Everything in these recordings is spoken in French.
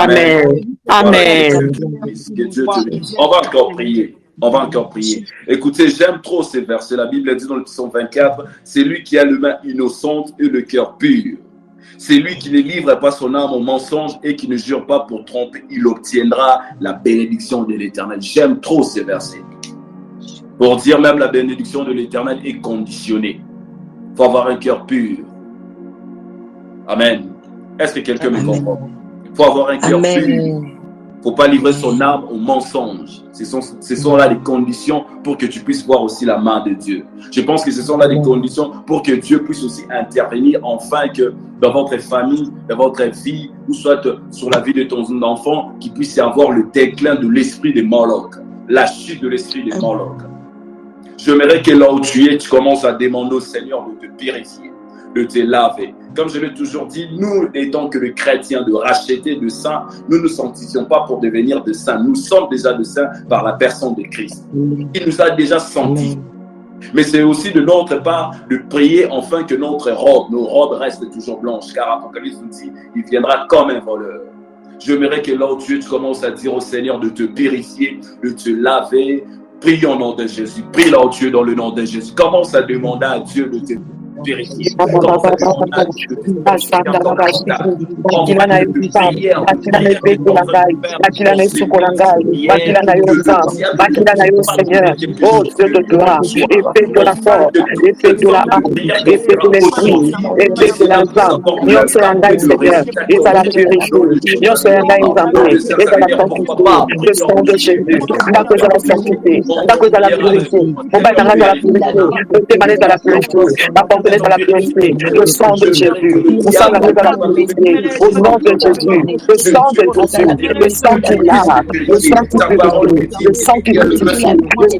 Amen. Amen. Que Dieu te bénisse. On va encore prier. On va encore prier. Écoutez, j'aime trop ces versets. La Bible dit dans le psaume 24, c'est lui qui a le main innocente et le cœur pur. C'est lui qui ne livre pas son âme au mensonge et qui ne jure pas pour tromper. Il obtiendra la bénédiction de l'Éternel. J'aime trop ces versets. Pour dire même la bénédiction de l'Éternel est conditionnée. Il faut avoir un cœur pur. Amen. Est-ce que quelqu'un me comprend? Il faut avoir un cœur pur. Il ne faut pas livrer son âme au mensonge. Ce sont là les conditions pour que tu puisses voir aussi la main de Dieu. Je pense que ce sont là les conditions pour que Dieu puisse aussi intervenir, enfin que dans votre famille, dans votre vie, ou soit sur la vie de ton enfant, qu'il puisse y avoir le déclin de l'esprit de Moloch, la chute de l'esprit de Moloch. J'aimerais que là où tu es, tu commences à demander au Seigneur de te purifier, de te laver. Comme je l'ai toujours dit, nous n'étant que les chrétiens de racheter de saints, nous ne nous sanctifions pas pour devenir de saints. Nous sommes déjà de saints par la personne de Christ. Il nous a déjà sanctifiés. Mais c'est aussi de notre part de prier enfin que nos robes restent toujours blanches. Car Apocalypse nous dit, il viendra comme un voleur. J'aimerais que là où tu es, tu commences à dire au Seigneur de te purifier, de te laver. Prie au nom de Jésus. Prie là où tu es dans le nom de Jésus. Commence à demander à Dieu de te vérifier. Oh Dieu de gloire, épée de la force, épée de la âme, épée de l'esprit, épée de la femme, nous sommes en Seigneur, et à la purifier, nous sommes en examen, et à la sanctifier, le sang de Jésus, la cause à la sanctifier, la cause à la purifier, on va dans la purifier, le témoignage à la purifier, la forteresse à la purifier, le sang de Jésus, on s'en va à la purifier, au nom de Jésus, le sang de Jésus, le sang qui lave, le sang qui purifie, le sang qui purifie, le sang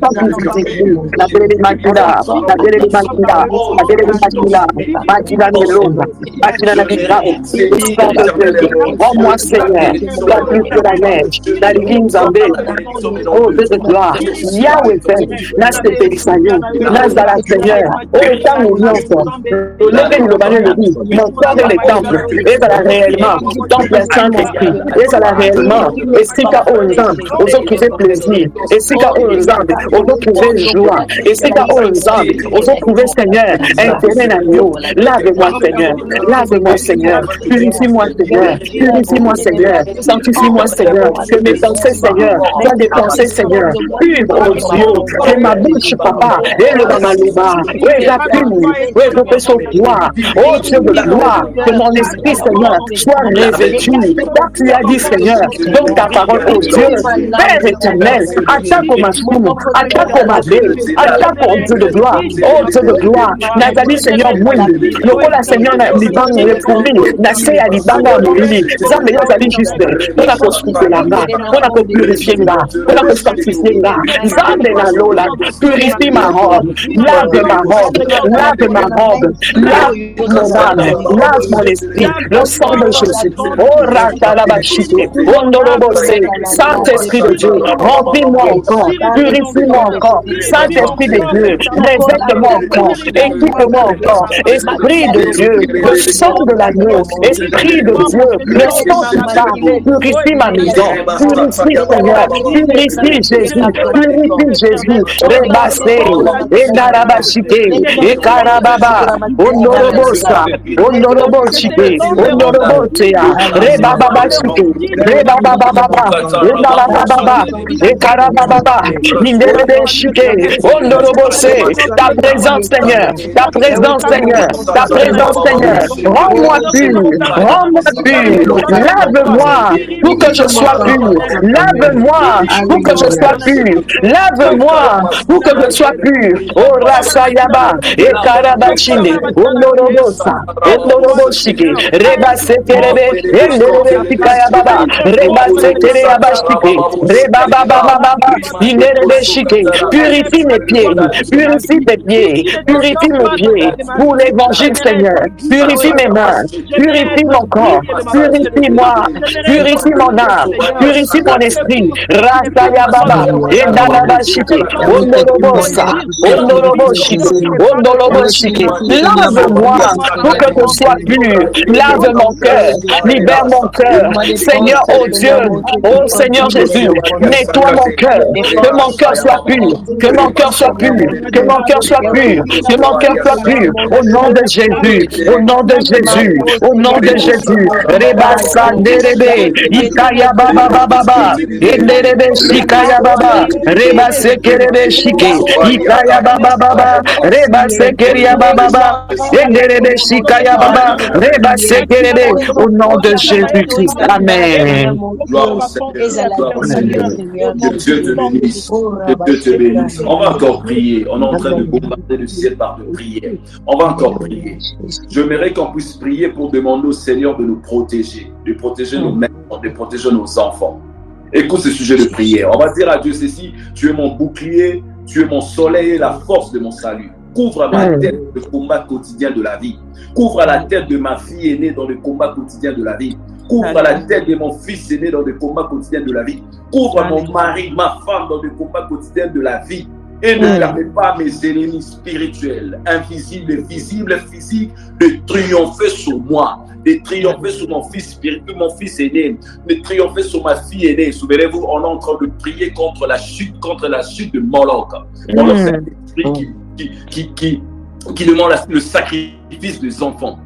qui purifie, la belle de Makila, la belle de Makila, la belle de Makila, Makila Meloma, Makila Nabika, le sang de Jésus, rends-moi Seigneur, la plus que la neige, la ligne Zambé, oh Dieu de gloire, Yahweh, Nasté Sayon, Nazala Seigneur, oh étant nous le bannier de vie, mon corps est le temple, et ça l'a réellement, temple est Saint-Esprit, et ça l'a réellement, et si qu'à aux âmes, aux autres qui fait plaisir, et si qu'à aux âmes, aux autres qui fait joie, et si qu'à aux âmes, aux autres qui fait Seigneur, intérêt agneau, lave-moi Seigneur, lave-moi Seigneur, purifie-moi Seigneur, purifie-moi Seigneur, sanctifie-moi Seigneur, que mes pensées Seigneur, soient des pensées Seigneur, pure oh Dieu, que ma bouche papa, et le mamalouba, et la pure, et je fais son gloire, oh Dieu de gloire, que mon esprit Seigneur soit revêtu, car tu as dit Seigneur, donc ta parole oh Dieu, Père éternel, attaque ma somme, attaque ma belle, attaque oh Dieu de gloire, oh Dieu de gloire, Nazali Seigneur Mouli, le rôle à Seigneur Liban République, Nassé à Liban Mouli, Zamé Nazali juste, on a construit là-bas, on a purifié là, on a sanctifié là, Zamé la Lola, purifie ma robe, lave ma robe, lave ma robe, lave mon âme, lave mon esprit, le sang de Jésus, oh Ratalabachite, oh Nolobosé, Saint-Esprit de Dieu, remplis-moi encore, purifie-moi encore, Saint-Esprit de Dieu, révèle-moi encore, équipe-moi encore, Esprit de Dieu, le sang de l'agneau, Esprit de Dieu, le sang du table, purifie ma maison, purifie Seigneur, purifie Jésus, purifie Jésus, Rebassé, et Narabachite, et Karababa, Ondorobosa, Ondorobochite, Ondorobotea, Rebababachite, Rebabababa, Rebabababa, et Karababa, Ninderebechite, Ondorobose, ta présence Seigneur, ta présence Seigneur, ta présence Seigneur, rends-moi pur, lave-moi pour que je sois pur, lave-moi pour que je sois pur, lave-moi pour que je sois pur, oh Rasayaba, et Karabachine, Ondorobosa, Ondoroboshike, Rebaseterebe, Enderebetikayababa, Rebasetereabashike, Rebababababa, Inderebeshike, purifie mes pieds, purifie tes pieds, purifie mes pieds, pour l'évangile Seigneur, purifie mes mains, purifie mon corps, purifie-moi, purifie mon âme, purifie mon esprit, Rasayababa, Endarabashike, Ondorobosa, Ondoroboshike, Ondoroboshike, Lave-moi pour que je sois pur. Lave mon cœur. Libère mon cœur. Seigneur, oh Dieu, oh Seigneur Jésus, nettoie mon cœur. Que mon cœur soit pur. Que mon cœur soit pur. Que mon cœur soit pur. Que mon cœur soit pur. Au nom de Jésus. Au nom de Jésus. Au nom de Jésus. Reba sanderebe. Ikaya baba baba. Enderebe shikaya baba. Reba sekerebe shike. Ikaya baba baba. Reba sekeria baba baba. Enderebe shikaya baba. Reba sekerebe. Au nom de Jésus-Christ. Amen. Gloire au Seigneur. Gloire au Seigneur. Que Dieu te bénisse. Que Dieu te bénisse. On va encore prier. On est en train de bombarder le ciel par de prières. On va encore prier. J'aimerais qu'on puisse prier pour demander au Seigneur de nous protéger. De protéger nos mères, de protéger nos enfants. Écoute ce sujet de prière. On va dire à Dieu ceci: tu es mon bouclier, tu es mon soleil et la force de mon salut. Couvre ma tête le combat quotidien de la vie. Couvre la tête de ma fille aînée dans le combat quotidien de la vie. Couvre la tête de mon fils aîné dans le combat quotidien de la vie. Couvre mon mari, ma femme dans le combat quotidien de la vie. Et ne permets pas à mes ennemis spirituels, invisibles et visibles, physiques, de triompher sur moi, de triompher sur mon fils spirituel, mon fils aîné, de triompher sur ma fille aînée. Souvenez-vous, on est en train de prier contre la chute de Moloch. Moloch, c'est un esprit qui demande le sacrifice des enfants.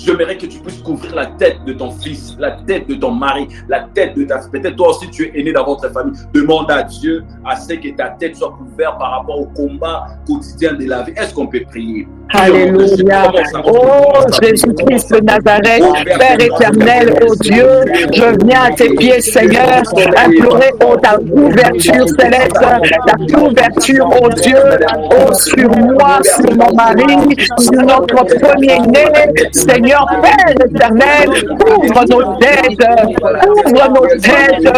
J'aimerais que tu puisses couvrir la tête de ton fils, la tête de ton mari, la tête de ta... Peut-être toi aussi tu es aîné dans votre famille. Demande à Dieu à ce que ta tête soit couverte par rapport au combat quotidien de la vie. Est-ce qu'on peut prier? Alléluia. Oh Jésus-Christ de Nazareth, Père éternel, oh Dieu, je viens à tes pieds, Seigneur, implorer ta couverture céleste, ta couverture, oh Dieu, oh sur moi, sur mon mari, sur notre premier-né, Seigneur, Père éternel, ouvre nos têtes, ouvre nos têtes,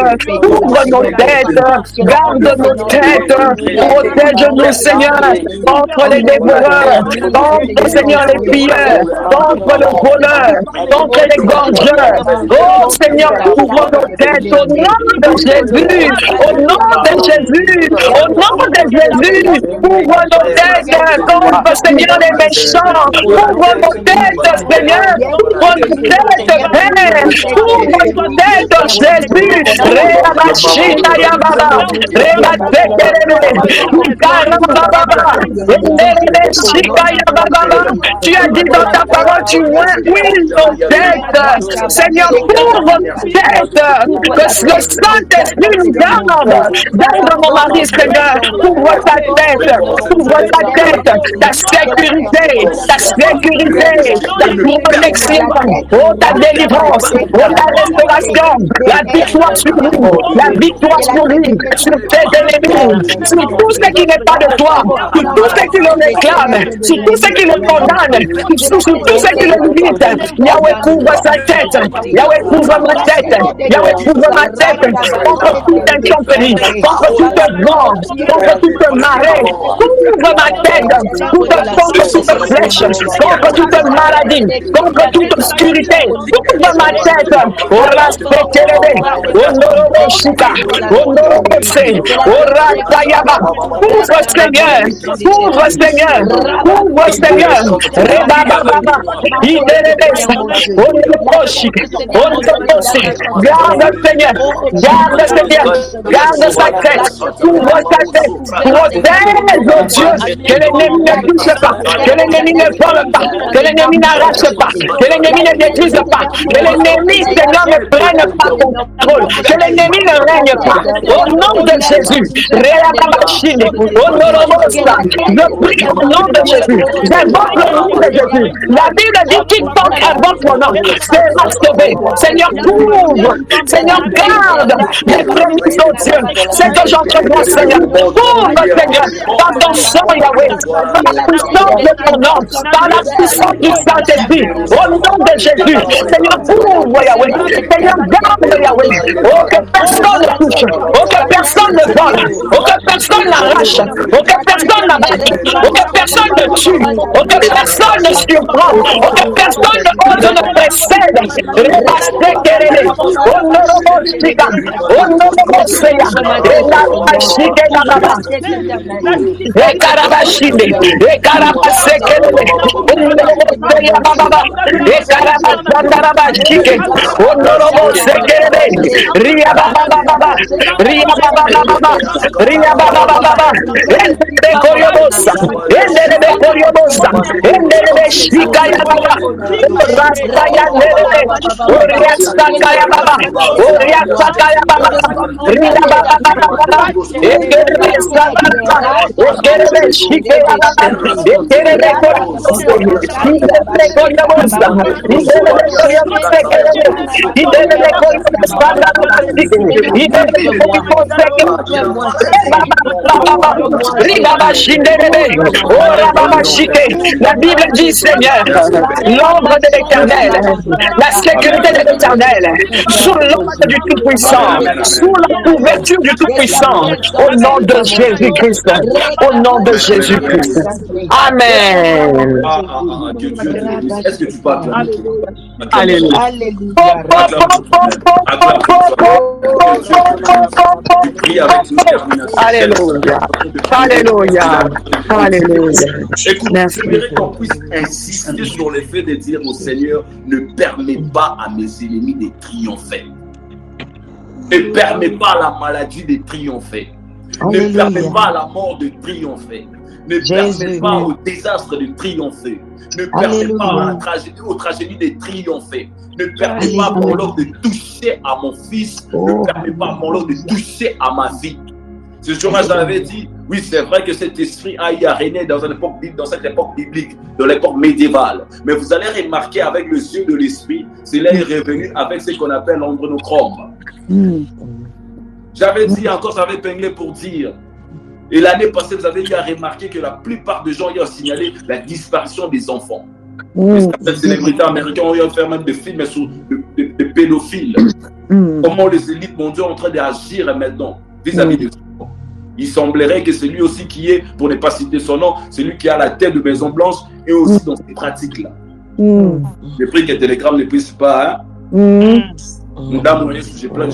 ouvre nos têtes, garde nos têtes, protège-nous, Seigneur, contre les dévoreurs, contre, Seigneur, les pilleurs, contre le voleur, contre les gorgeurs. Oh Seigneur, ouvre nos têtes au nom de Jésus, au nom de Jésus, au nom de Jésus, ouvre nos têtes contre, Seigneur, les méchants, ouvre nos têtes, Seigneur, ouvre nos têtes, Père, ouvre nos têtes, Jésus, Réabachita Yababa, Réatekerebe, Ikarababa, tu as dit dans ta parole, tu vois, oui, nos têtes, Seigneur, ouvre nos têtes, que le Saint-Esprit nous garde, garde mon mari, Seigneur, ouvre ta tête, ta sécurité, ta protection, oh ta délivrance, oh ta restauration, la victoire sur lui, sur tes ennemis, sur tout ce qui n'est pas de toi, sur tout ce qui le réclame, sur tout ce qui le condamne, sur tout ce qui le limite. Yahweh couvre sa tête, Yahweh couvre ma tête, Yahweh couvre ma tête, contre toute incompagnie, contre toute vent, contre toute marée, couvre ma tête, contre toute flèche, contre toute maladie, contre toute obscurité, couvre ma tête, ora sekelebe, ondoro shika, ondoro se, ora tayaba, couvre Seigneur, couvre Seigneur, reba baba, idelebes, ondoro shika, ondoro se, garde Seigneur, garde sa tête, couvre sa tête, protège, oh Dieu, que l'ennemi ne touche pas, que l'ennemi ne vole pas, que l'ennemi n'arrache pas, que l'ennemi ne détruise pas, que l'ennemi, Seigneur, ne prenne pas contrôle, que l'ennemi ne règne pas. Au nom de Jésus, je prie au nom de Jésus, j'invoque le nom de Jésus. La Bible dit quiconque invoque mon nom sera sauvé. Seigneur, couvre, Seigneur, garde les prémices, oh Dieu, c'est que j'entrevois, Seigneur, couvre, Seigneur, dans ton sang, Yahweh, par la puissance de ton nom, par la puissance du Saint-Esprit, au nom de Jésus, Seigneur, couvre, Yahweh, Seigneur, garde, Yahweh, oh, que personne ne touche, oh, que personne ne vole, aucune personne n'arrache, aucune personne n'abatte, aucune personne ne tue, aucune personne ne surprend, aucune personne ne ose ne précède. La Bible dit, Seigneur, l'ombre de l'Éternel, la sécurité de l'Éternel, sous l'ombre du Tout-Puissant, sous la couverture du Tout-Puissant, au nom de Jésus-Christ, au nom de Jésus-Christ. Amen. Est-ce que tu peux acclamer? Alléluia. Alléluia. Alléluia. Alléluia. Écoute, j'aimerais qu'on puisse insister sur le fait de dire au Seigneur, ne permets pas à mes ennemis de triompher. Ne permets pas à la maladie de triompher. Ne permets pas à la mort de triompher. Ne permets pas au désastre de triompher. Ne permets pas à la tragédie, aux tragédies de triompher. Ne permets pas à mon Lord de toucher à mon fils. Ne permets pas à mon Lord de toucher à ma vie. Ce jour-là, j'avais dit, oui, c'est vrai que cet esprit a régné dans cette époque biblique, dans l'époque médiévale. Mais vous allez remarquer avec le yeux de l'esprit, cela est revenu avec ce qu'on appelle l'andronochrome. J'avais dit encore, j'avais épinglé pour dire, et l'année passée, vous avez remarqué que la plupart des gens y ont signalé la disparition des enfants. Certaines célébrités américaines ont fait même des films sur des pédophiles. Comment les élites mondiales sont en train d'agir maintenant vis-à-vis des enfants. Il semblerait que c'est lui aussi qui est, pour ne pas citer son nom, c'est lui qui a la tête de Maison Blanche et aussi dans ces pratiques-là. Je prie que Telegram ne puisse pas. Je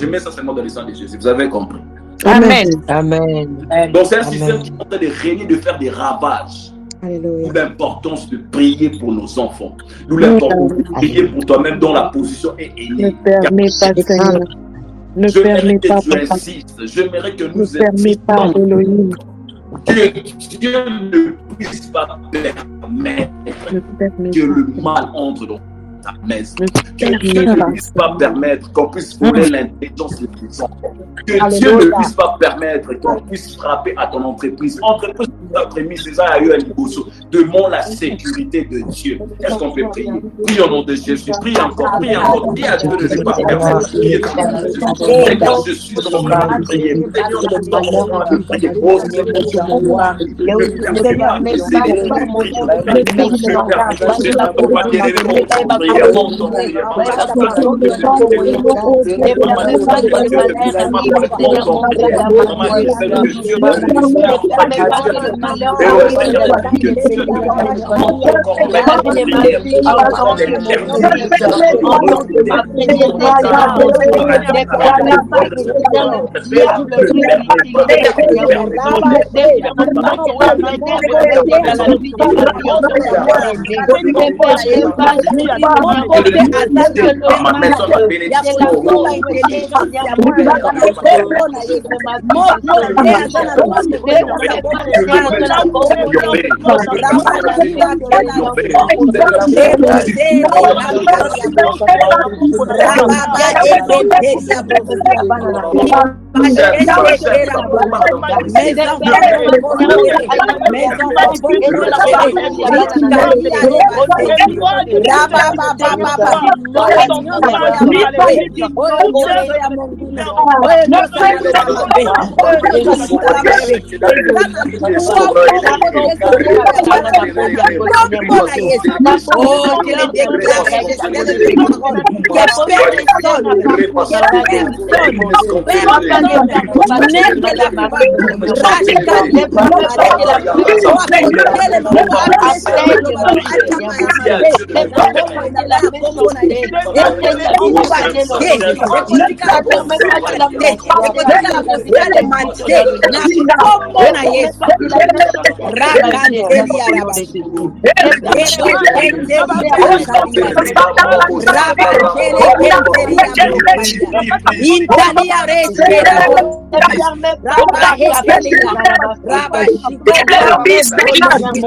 mets ça seulement dans le sang de Jésus. Vous avez compris. Amen. Amen. Donc c'est un système qui est en train de régner, de faire des ravages. D'où l'importance de prier pour nos enfants. D'où l'importance de prier pour toi-même dont la position est élevée. Ne permets pas, Seigneur. Ne permets pas, Papa. J'aimerais que nous insistions que Dieu ne puisse pas permettre que le mal entre dans ta maison. Que Dieu ne puisse pas permettre qu'on puisse voler l'intelligence des enfants. Que Dieu ne puisse pas permettre qu'on puisse frapper à ton entreprise. Entreprise, c'est ça, il y a eu un niveau. Demande la sécurité de Dieu. Est-ce qu'on peut prier? Prie au nom de Jésus. Prie encore, prie encore. Prie à Dieu de ne pas permettre. Seigneur, je suis en train de prier. Seigneur, je suis en train de prier. Oh,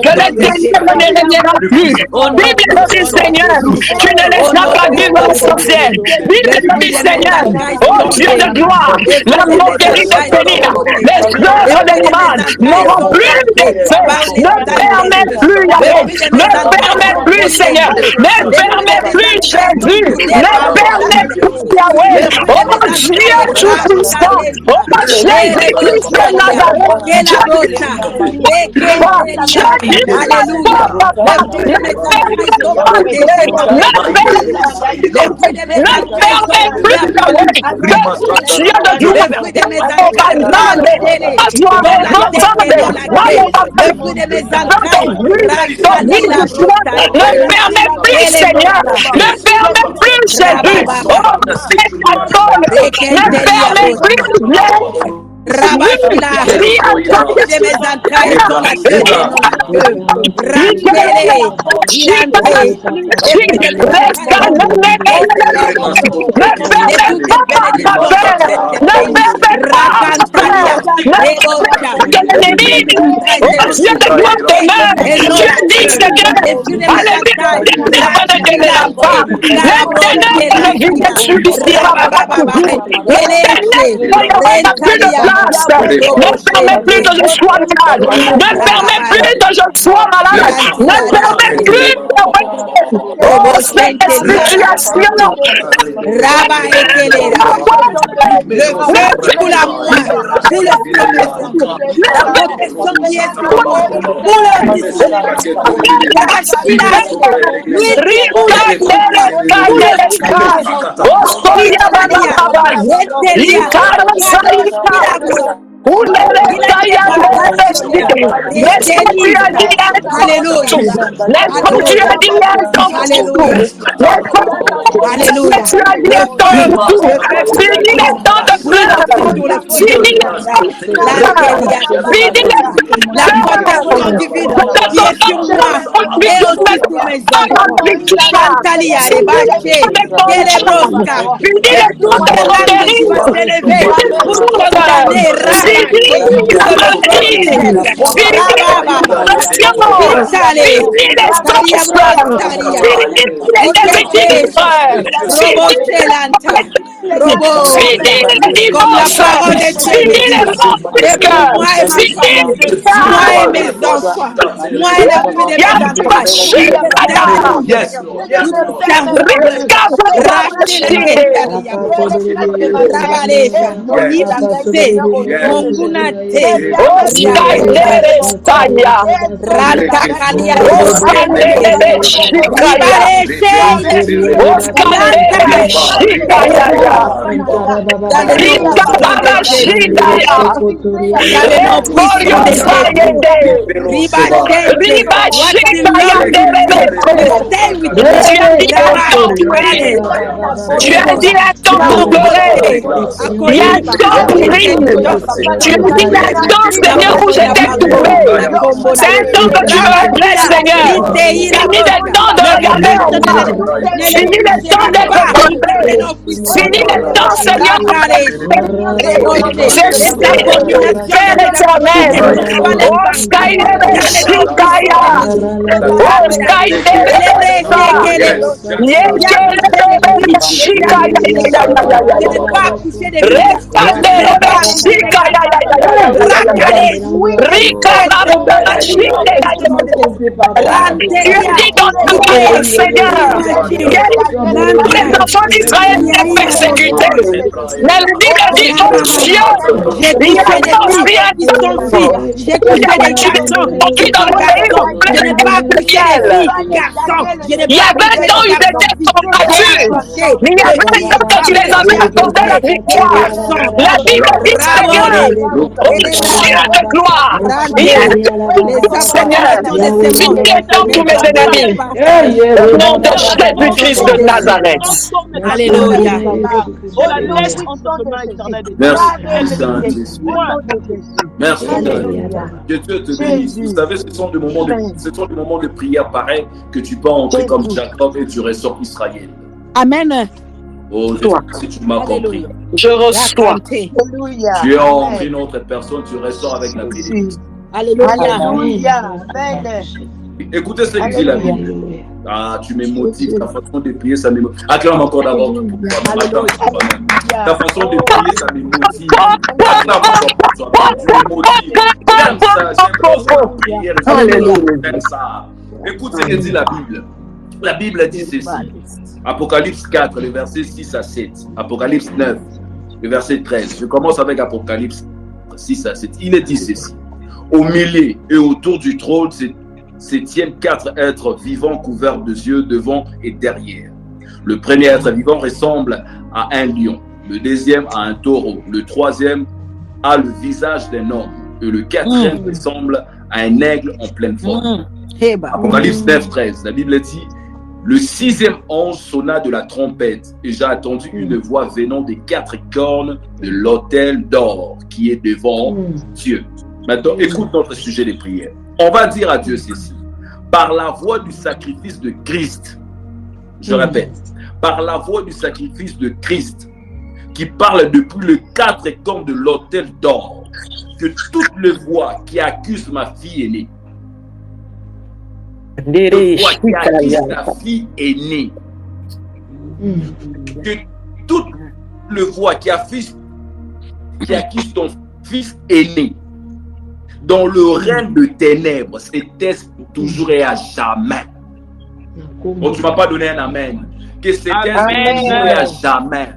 que les ténèbres ne les verra plus. Bible dit, Seigneur, tu ne laisseras pas vivre les sorcières. Bible dit, Seigneur, oh Dieu de gloire, la moquerie de Pénina, les œuvres des malades n'auront plus d'effet. Ne permets plus, Yahweh, ne permets plus, Seigneur, ne permets plus, Jésus, ne permets plus, Yahweh, oh Dieu tout-puissant, oh Jésus-Christ de Nazareth, ne permets plus, Seigneur, ne permets plus, Jésus, oh, ne permets plus, Rabashila, de mes entrailles dans la terre, Rachele, Yante, ne permets plus que je sois malade. Ne permets plus que je sois malade. Ne permets plus cette situation. Le feu pour la moi, pour le feu, la protection qui est sur moi, pour le la protection divine qui est sur moi et aussi sur mes enfants. Chantalia, Rebaché, Télébrosca, et tout le monde qui va s'élever pour condamner comme la parole est Dieu, moi et ma famille, moi et mes enfants, moi et la vie de mes tu as dit à ton pleurer, il y a tant de rimes. Tu as dit à ton Seigneur où j'étais tombé. C'est un temps que tu me adresses, Seigneur. Fini le temps de regarder en bas. Fini le temps d'être tombé. Fini le temps, Seigneur. C'est ça, Père éternel. Oh, Skyler, Shikaya. Oh, Skyler, Seigneur, les enfants d'Israël étaient persécutés. Mais la Bible dit, oh Dieu, il y a un j'ai couché des garçons, je n'ai pas couché des filles, garçons, il y avait un temps où ils étaient combattus. Il y avait un temps que tu les avais accordé la victoire. La Bible dit, Seigneur, Dieu de gloire, il y a un Seigneur, vingt-ans pour mes ennemis. Au nom de Jésus-Christ de Nazareth. Alléluia. Merci, Saint-Esprit. Merci, que Dieu te bénisse. Vous savez, ce sont des moments de prière pareils que tu peux entrer comme Jacob et tu ressors Israël. Amen. Oh, je sais pas si tu m'as compris. Je reçois. Tu es entré une autre personne, tu ressors avec la bénédiction. Alléluia. Écoutez ce que dit la Bible. Ah, tu me motives, ta façon de prier, ça me motive. Acclame encore d'abord pour toi-même. Ta façon de prier, ça me motive. Acclame encore pour toi-même. Tu me motives. J'aime ça, j'aime ça. J'aime ça. Écoute ce que dit la Bible. La Bible dit ceci. Apocalypse 4, le verset 6 à 7. Apocalypse 9, le verset 13. Je commence avec Apocalypse 6 à 7. Il est dit ceci. Au milieu et autour du trône se tiennent 4 êtres vivants couverts de yeux devant et derrière. Le premier être vivant ressemble à un lion, le deuxième à un taureau, le troisième a le visage d'un homme et le quatrième ressemble à un aigle en pleine forme. Apocalypse 9, 13. La Bible dit: le sixième ange sonna de la trompette et j'ai entendu une voix venant des 4 cornes de l'autel d'or qui est devant Dieu. Maintenant, écoute notre sujet de prière. On va dire à Dieu ceci. Par la voie du sacrifice de Christ, je répète, par la voie du sacrifice de Christ, qui parle depuis le 4 cornes de l'autel d'or, que toutes les voix qui accusent ma fille aînée, ta fille aînée, que toutes les voix qui accusent ton fils aîné, dans le règne de ténèbres, c'était toujours et à jamais. Oh, tu ne m'as pas donné un amen. Que c'était toujours et à jamais.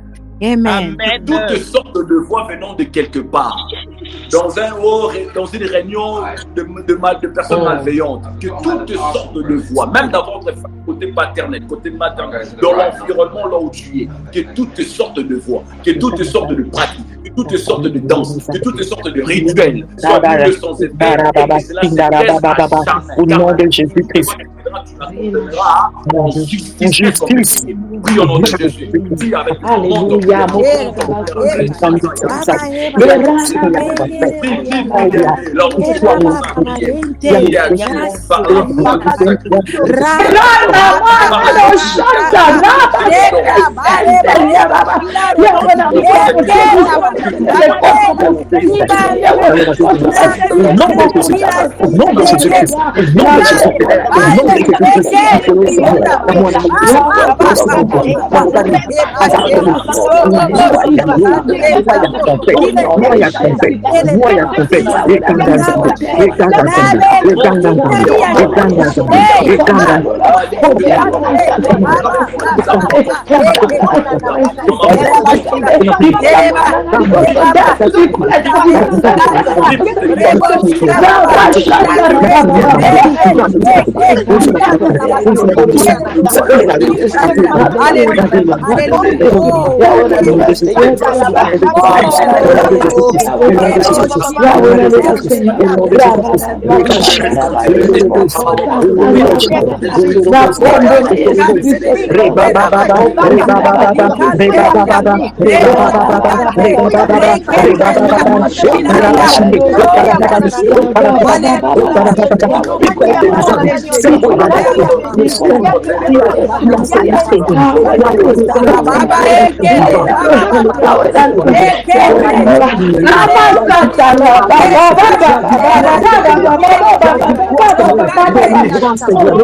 Amen. Toutes sortes de voix venant de quelque part, dans une réunion de personnes malveillantes, que toutes sortes de voix, même dans votre côté paternel, côté maternel, dans l'environnement là où tu es, que toutes sortes de voix, que toutes sortes de pratiques, que toutes sortes de danses, que toutes sortes de rituels soient plus de sans effet, et cela se laisse à jamais. Au nom de Jésus-Christ. En justice. Oui, au nom de Jésus. Oui, avec le nom de Jésus. délivrance, Seigneur.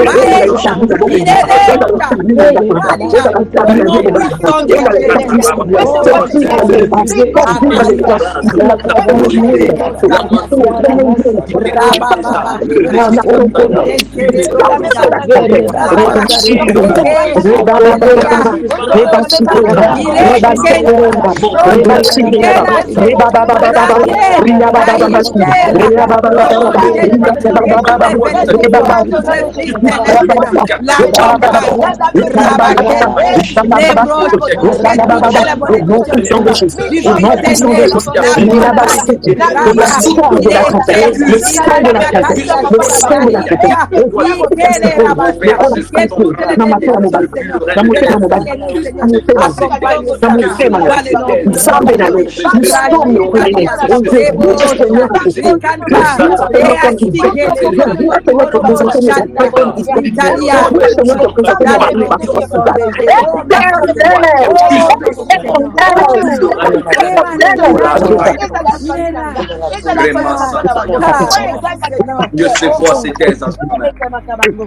Dieu se voit ces thèses.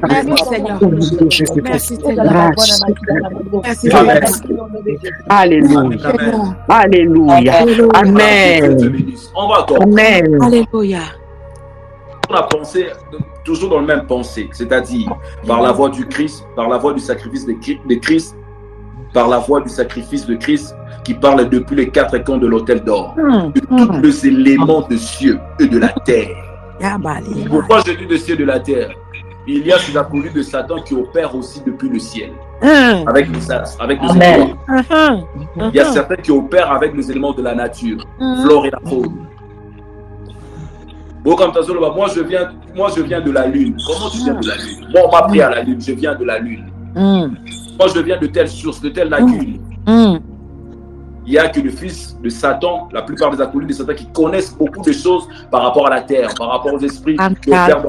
Merci Seigneur. Merci Seigneur. Merci Alléluia. Alléluia. Amen. On va encore. Amen. Alléluia. On a pensé toujours dans le même pensée, c'est-à-dire par la voix du Christ, par la voix du sacrifice de Christ, par la voix du sacrifice de Christ qui parle depuis les 4 coins de l'autel d'or, de tous les éléments de cieux et de la terre. Pourquoi je dis de cieux et de la terre? Il y a ces accouris de Satan qui opèrent aussi depuis le ciel, avec les astres, avec les étoiles. Il y a certains qui opèrent avec les éléments de la nature, flore et la faune. Bon, comme moi je viens de la lune. Comment tu viens de la lune? Moi, on m'a pris à la lune, je viens de la lune. Moi, je viens de telle source, de telle lagune. Il n'y a que le fils de Satan, la plupart des acolytes de Satan qui connaissent beaucoup de choses par rapport à la terre, par rapport aux esprits qui opèrent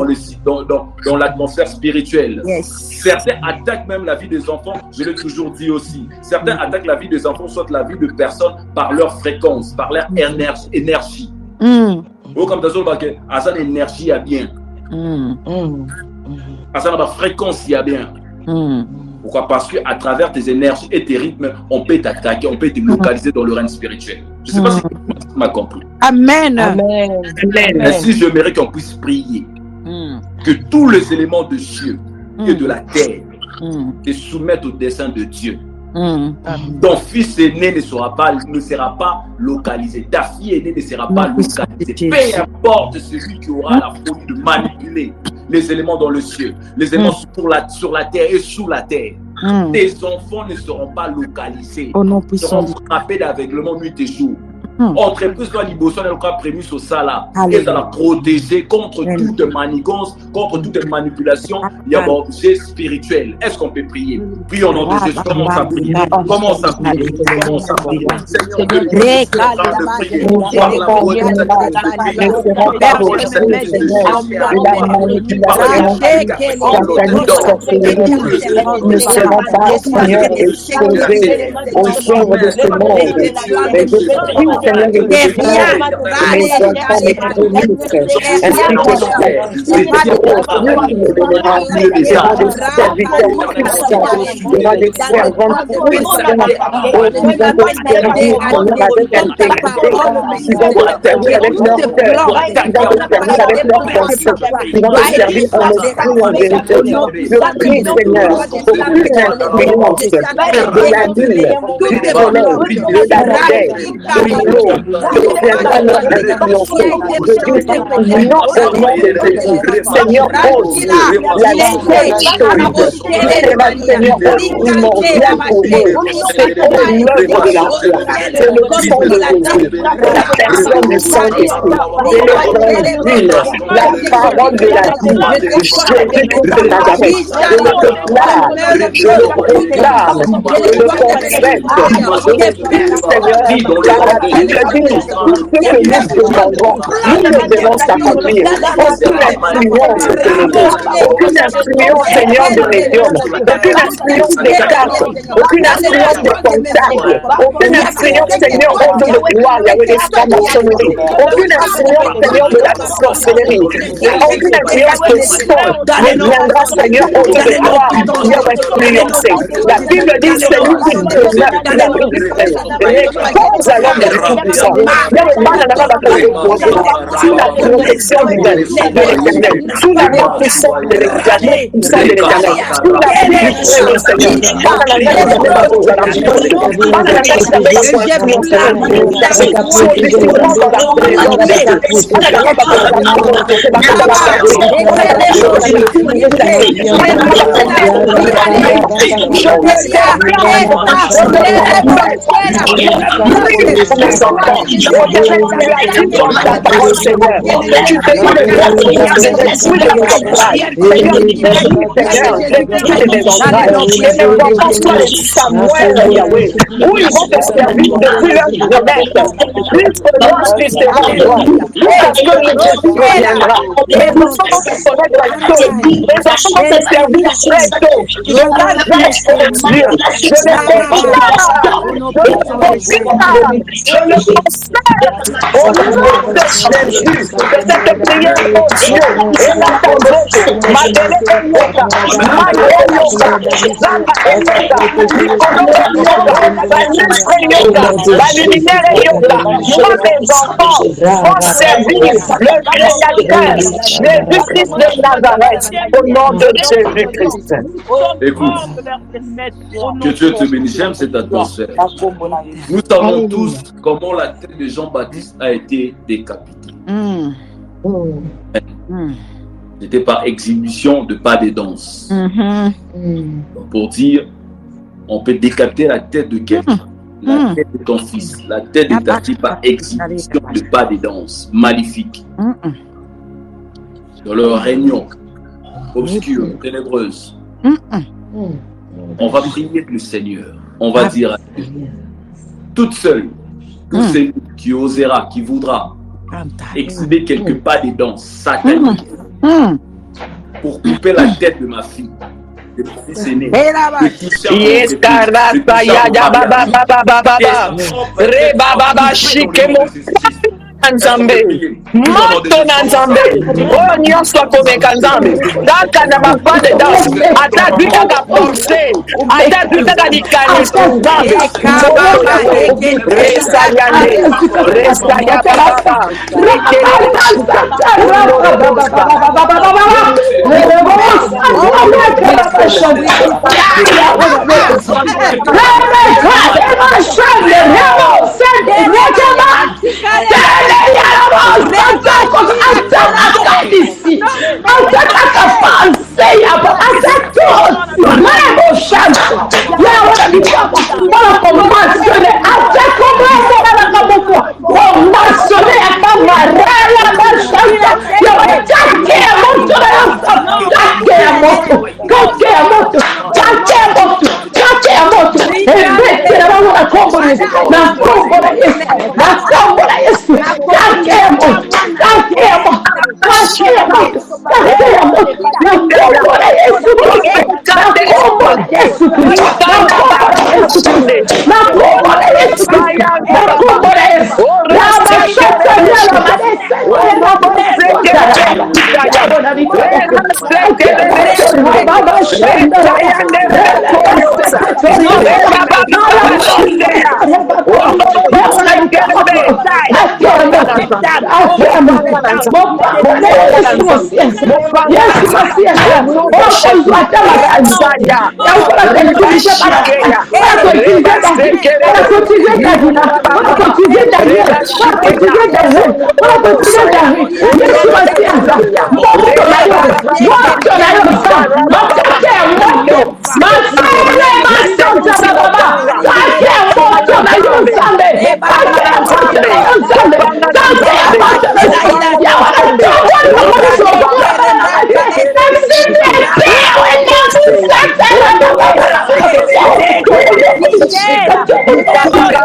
dans l'atmosphère spirituelle. Certains attaquent même la vie des enfants, je l'ai toujours dit aussi. Certains attaquent la vie des enfants, soit la vie de personnes, par leur fréquence, par leur énergie. Comme tu as ça, l'énergie a bien. À ça, la fréquence y a bien. Pourquoi? Parce qu'à travers tes énergies et tes rythmes, on peut t'attaquer, on peut te localiser dans le règne spirituel. Je ne sais pas si tu m'as compris. Amen. Ainsi, j'aimerais qu'on puisse prier que tous les éléments de cieux et de la terre te soumettent au dessein de Dieu. Ton fils aîné ne sera pas localisé. Ta fille aînée ne sera pas localisée. Peu importe celui qui aura la folie de manipuler les éléments dans le ciel, les éléments sur la terre et sous la terre. Tes enfants ne seront pas localisés. Ils seront frappés d'aveuglement nuit et jour. Entreprise doit libérer le cas prévu sur ça là. Elle doit la protéger contre toute manigance, contre toute manipulation. Il y a un objet spirituel. Est-ce qu'on peut prier? Prions au nom de Jésus. Comment ça prie? Comment ça prie? Comment ça prie? Seigneur, pose la personne du Saint-Esprit, la parole de la vie, Jésus-Christ de Nazareth, je le proclame, je le consacre, Seigneur, par la Bible dit, tout ce que nous demandons, nous le devons s'accomplir. Aucune influence téléphone, aucune influence, Seigneur, de médium, aucune influence des cartes, aucune influence des contacts, aucune influence, Seigneur, au nom de gloire, Yahweh, des francs-maçonneries, aucune influence, Seigneur, de la sorcellerie, aucune influence de son ne viendra, Seigneur, au nom de gloire, Yahweh, influencer. La Bible dit, celui qui repose à l'homme du Tout-Puissant. Sous la protection divine de l'Éternel, sous la main puissante de l'Éternel, sous la puissance du Seigneur. Où ils vont te servir depuis leur jeunesse, jusqu'au loin tu seras grand, jusqu'à ce que Jésus reviendra. Les enfants vont te connaître tôt, les enfants vont te servir très tôt. De l'âge de Dieu, je le au nom de Jésus, que cette prière, oh Dieu, et la tendresse, ma déléguée, la luminaire yoga, moi mes enfants vont servir le Créateur, Jésus-Christ de Nazareth, au nom de Jésus-Christ. Écoute, que Dieu te bénisse, j'aime cette atmosphère. Nous savons tous comment la tête de Jean-Baptiste a été décapitée. C'était par exhibition de pas de danse. Pour dire, on peut décapiter la tête de quelqu'un, la tête de ton fils, la tête de ta fille par exhibition de pas de danse maléfique. Dans leur réunion obscure, ténébreuse. On va prier le Seigneur. On va dire à Dieu, toute seule, tout celui qui osera, qui voudra exhiber quelque pas de danse satanique pour couper la tête de ma fille, de mon fils aîné, Nzambe, moto na Nzambe, oh nyonso akomeka Nzambe, kaka na mapa de danse, ata bitaka forcé, ata bitaka likanisi Nzambe, resta yande, resta ya papa,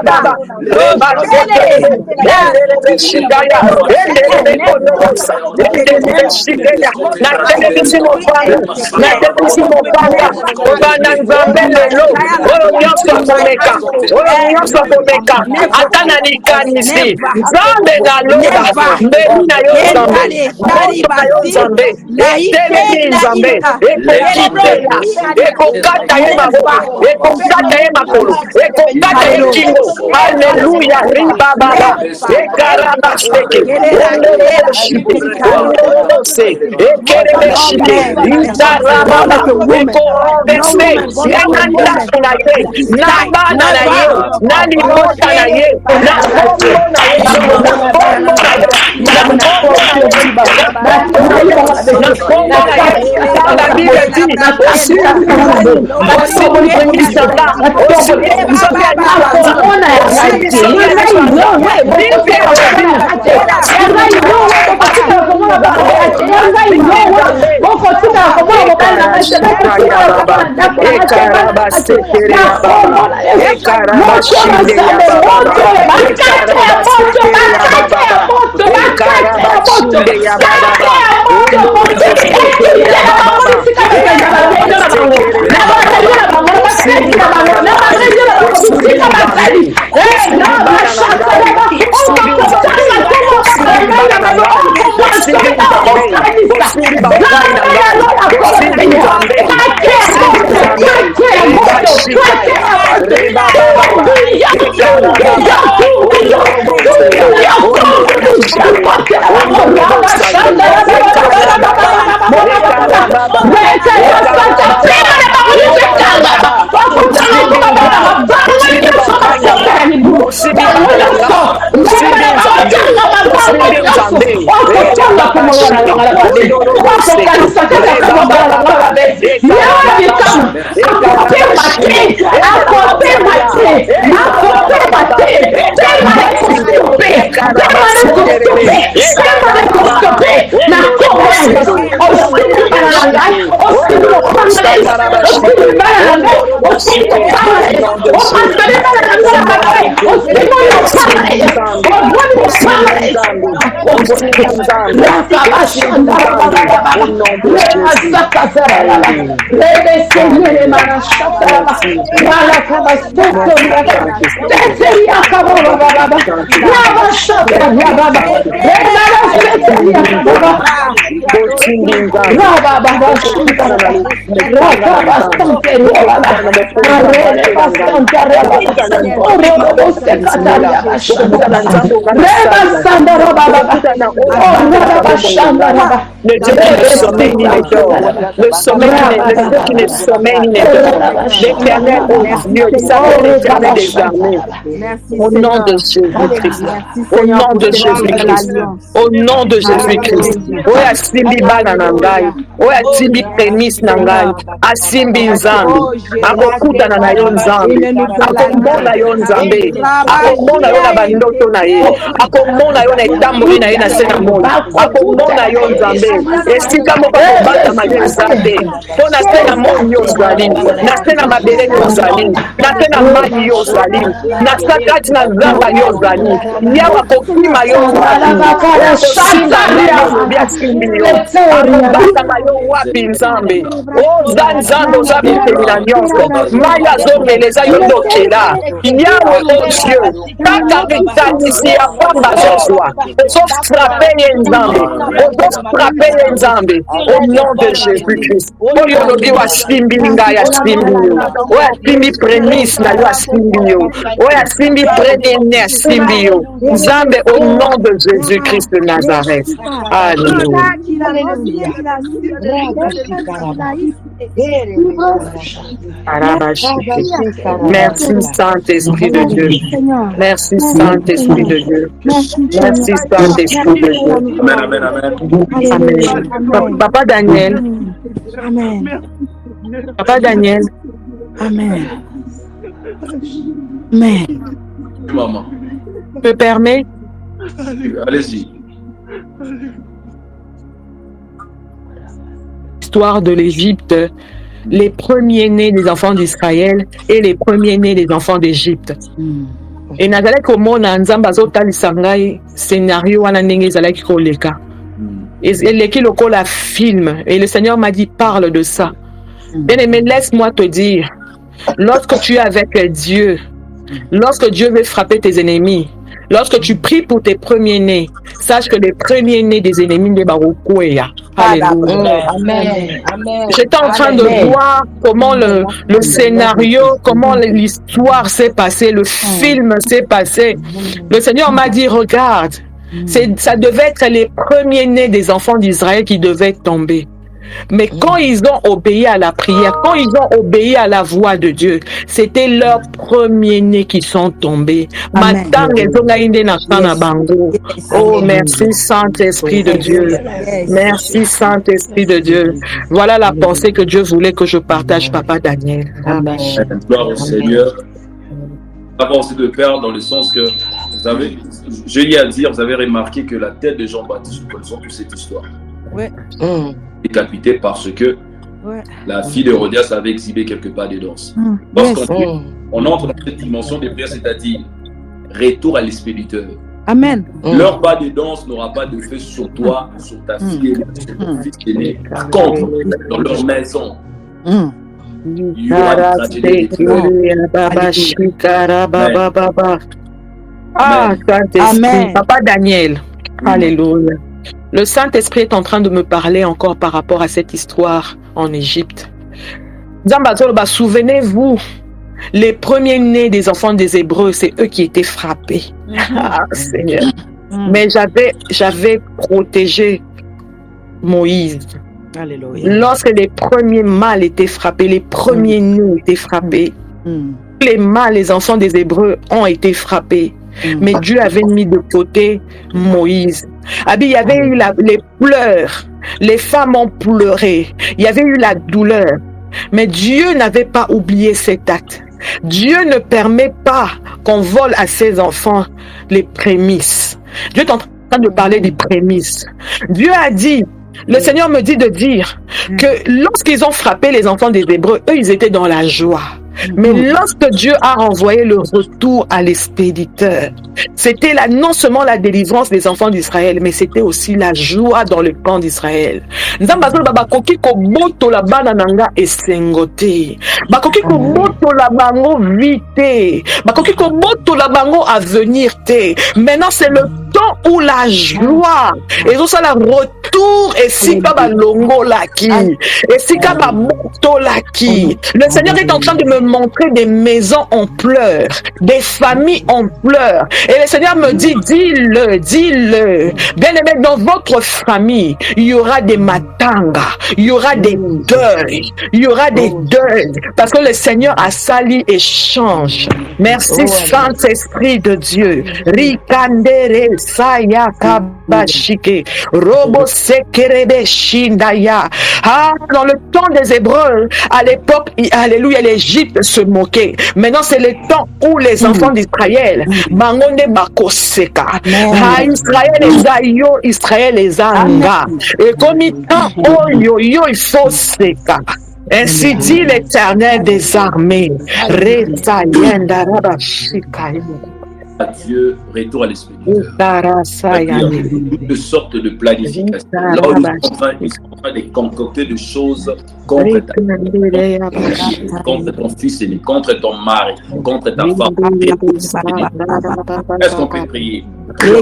baba. Reba sekelele. Endelele shikaya. Endelele konobosa. Endelele shikeya. Na televisi mopanga. Na televisi mopanga. Obana nzambe lelo. Oyo nyonso komeka. Oyo nyonso komeka. Ata na likanisi. Nzambe na loba. Mbeli na yo nzambe. Moto na yo nzambe. Etelemi nzambe. Ekokiteya. Ekokata ye maboko. Ekokata ye makolo. Ekokata ye kingo. Haleluya. Riba baba. Ekaraba seke. Ondororo shite. Ondororo se. Ekerebe shite. Intarababa. Ekoronvese. Yananda na ye. Nabana na ye. Nalimota na ye. Na kombo na ye. Na kombo na ye. Na kombo na ye. Na kombo na ye. Na kombo na ye. Car la Bible dit, aussi bien le Dieu qui ne sommeille ni ne dort, le sommeil qui ne sommeille ni ne dort, l'Éternel au Dieu, il s'appelle l'Éternel des armées. Au nom de Jésus-Christ, au nom de Jésus-Christ, au nom de Jésus-Christ. Oya simbi bana nangai, oya simbi premis nangai, asimbi nzambi, akokutana na yo nzambe, akomona yo nzambe, akomona yo na bandoto na ye, akomona yo na etamboli na ye na se na moi, akomona yo nzambe, esika moko kobatama ye nzambe, mpo na se na moi yo ozali, na se na mabele yo ozali, na se na mai yo ozali, na sa kati na zamba yo ozali, yawa kokima yo ozali, okosimba yo obi asimbi yo, akobatama yo wapi nzambe, oza nzambe oza biteli na nyonso, mai azomeleza yo ndokela, yawe o Dieu, kaka vitalisi ya pamba zozwa, ozofrape ye nzambe, ozofrape ye nzambe, au nom de Jésus-Christ. Oyo lobi wasimbi ngai asimbi yo, oyo asimbi premis na yo asimbi yo, oyo asimbi prenene asimbi yo, nzambe au nom de Jésus-Christ de Nazareth. Alléluia. Merci Saint-Esprit de Dieu. Merci Saint-Esprit de Dieu. Merci Saint-Esprit de Dieu. Amen, amen, amen. Amen. Papa Daniel. Amen. Papa Daniel. Amen. Amen. Maman. Tu peux permettre? Allez-y. L'histoire de l'Égypte, les premiers-nés des enfants d'Israël et les premiers-nés des enfants d'Égypte. Et nazalaki komona nzambe azotalisa ngai scénario wana ndenge ezalaki koleka. Eleki lokola film. Et le Seigneur m'a dit, parle de ça. Bien-aimé, laisse-moi te dire, lorsque tu es avec Dieu, lorsque Dieu veut frapper tes ennemis, lorsque tu pries pour tes premiers-nés, sache que les premiers-nés des ennemis de Baroukouéa. Alléluia. Amen. Amen. J'étais en train de voir comment le scénario, comment l'histoire s'est passée, le film s'est passé. Le Seigneur m'a dit, regarde, ça devait être les premiers-nés des enfants d'Israël qui devaient tomber. Mais quand ils ont obéi à la prière, quand ils ont obéi à la voix de Dieu, c'était leurs premiers-nés qui sont tombés. Oh, merci Saint-Esprit de Dieu. Merci Saint-Esprit de Dieu. Voilà la pensée que Dieu voulait que je partage, Papa Daniel. Amen. Gloire au Seigneur. La pensée de Père dans le sens que, vous avez, je l'ai à dire, vous avez remarqué que la tête de Jean-Baptiste, nous connaissons toute cette histoire. Ouais. Décapité parce que la fille de Hérodias avait exhibé quelque part des danses. On entre dans cette dimension des prières, c'est-à-dire retour à l'expéditeur. Amen. Leur pas de danse n'aura pas de fait sur toi, sur ta fille et sur ton fils aîné. Par contre, dans leur maison, il y aura une tragédie. Ah, Saint-Esprit, Papa Daniel. Alléluia. Le Saint-Esprit est en train de me parler encore par rapport à cette histoire en Égypte. Souvenez-vous, les premiers-nés des enfants des Hébreux, c'est eux qui étaient frappés. Ah, Seigneur. Mais j'avais protégé Moïse. Alléluia. Lorsque les premiers mâles étaient frappés, les premiers-nés étaient frappés, les mâles, les enfants des Hébreux ont été frappés. Mais Dieu avait mis de côté Moïse. Il y avait eu les pleurs. Les femmes ont pleuré. Il y avait eu la douleur. Mais Dieu n'avait pas oublié cet acte. Dieu ne permet pas qu'on vole à ses enfants les prémices. Dieu est en train de parler des prémices. Dieu a dit, le Seigneur me dit de dire que lorsqu'ils ont frappé les enfants des Hébreux, eux, ils étaient dans la joie. Mais lorsque Dieu a renvoyé le retour à l'expéditeur, c'était non seulement la délivrance des enfants d'Israël, mais c'était aussi la joie dans le camp d'Israël. Maintenant, c'est le temps où la joie et tout ça, le retour et si longo laki et si laki. Le Seigneur est en train de me montrer des maisons en pleurs, des familles en pleurs. Et le Seigneur me dit, dis-le. Bien aimé, dans votre famille, il y aura des matanga, il y aura des deuils, parce que le Seigneur a sali et change. Merci Saint-Esprit de Dieu. Rikandere saya kabashike, robo sekerebe shindaya. Ah, dans le temps des Hébreux, à l'époque, alléluia, l'Égypte se moquait. Maintenant, c'est le temps où les enfants d'Israël, Bangonde Bakoseka, Israël les anga. Et comme il temps, il faut seka. Ainsi dit l'Éternel des armées. Dieu, retour à l'expéditeur. De sorte de planification. Là où ils sont en train de concocter des choses contre ton fils aîné, contre ton mari, contre ta femme. Est-ce qu'on peut prier? Seigneur,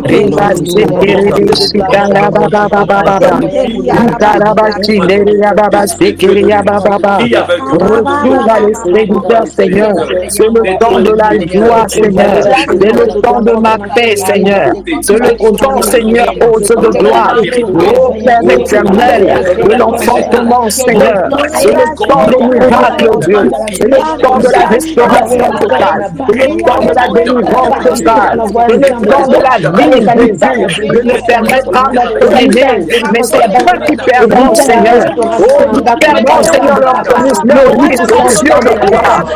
c'est le temps de la joie, Seigneur. Le temps de ma paix, Seigneur. C'est le temps, Seigneur, ô Dieu de gloire. Ô Père éternel, de l'enfantement, Seigneur. C'est le temps des miracles, Dieu. C'est le temps de la restauration totale. C'est le temps de la délivrance totale. C'est le temps de la vie, Jésus, de me permettre de gagner. Mais c'est toi qui permets, Seigneur. Oh, tu permets, Seigneur, le résurrection de toi.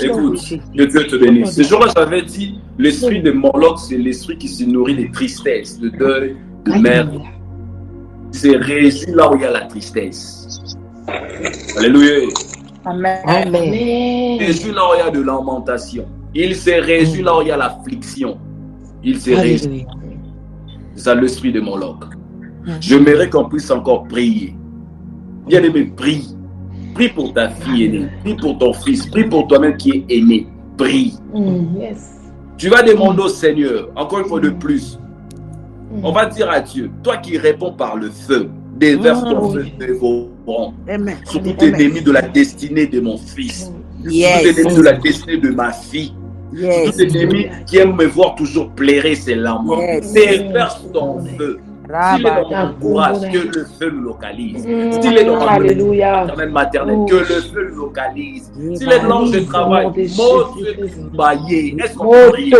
Écoute, que Dieu te bénisse. Ce jour-là, j'avais dit, l'esprit de Moloch, c'est l'esprit qui se nourrit de tristesse, de deuil, de merde. Il se réjouit là où il y a la tristesse. Alléluia. Amen. Il se réjouit là où il y a de lamentation. Il se réjouit là où il y a l'affliction. Il se réjouit. C'est ça l'esprit de Moloch. J'aimerais qu'on puisse encore prier. Bien aimé, prie. Prie pour ta fille aînée. Prie pour ton fils. Prie pour toi-même qui est aimé. Prie. Tu vas demander au Seigneur, encore une fois de plus. On va dire à Dieu, toi qui réponds par le feu, déverse ton feu dévorant sur tout ennemi de la destinée de mon fils. Tout ennemi de la destinée de ma fille. Tout ennemi qui aime me voir toujours plairer ses larmes. Déverse ton feu. S'il est dans mon courage, que le feu le localise. S'il est dans ma maternelle, que le feu le localise. S'il est dans le travail, est-ce qu'on prie?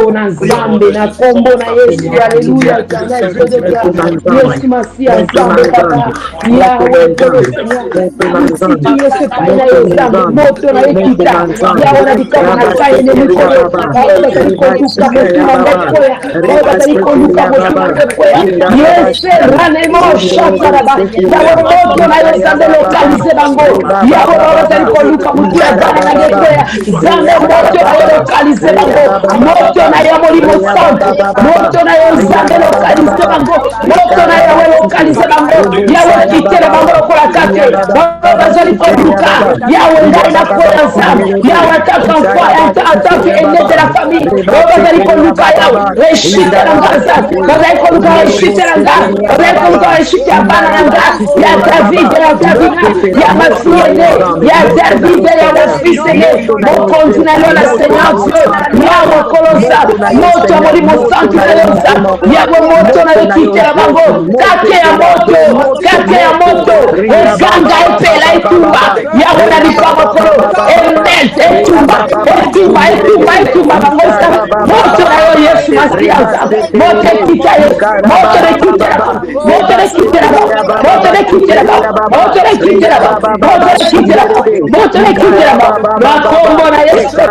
confianza. Moto de quitte Yesu. Moto de quitte là-bas. Moto de quitte là-bas. Moto de quitte là-bas. Moto de quitte là-bas. Moto de quitte là-bas. Moto de quitte là-bas. La combo na Yesu. La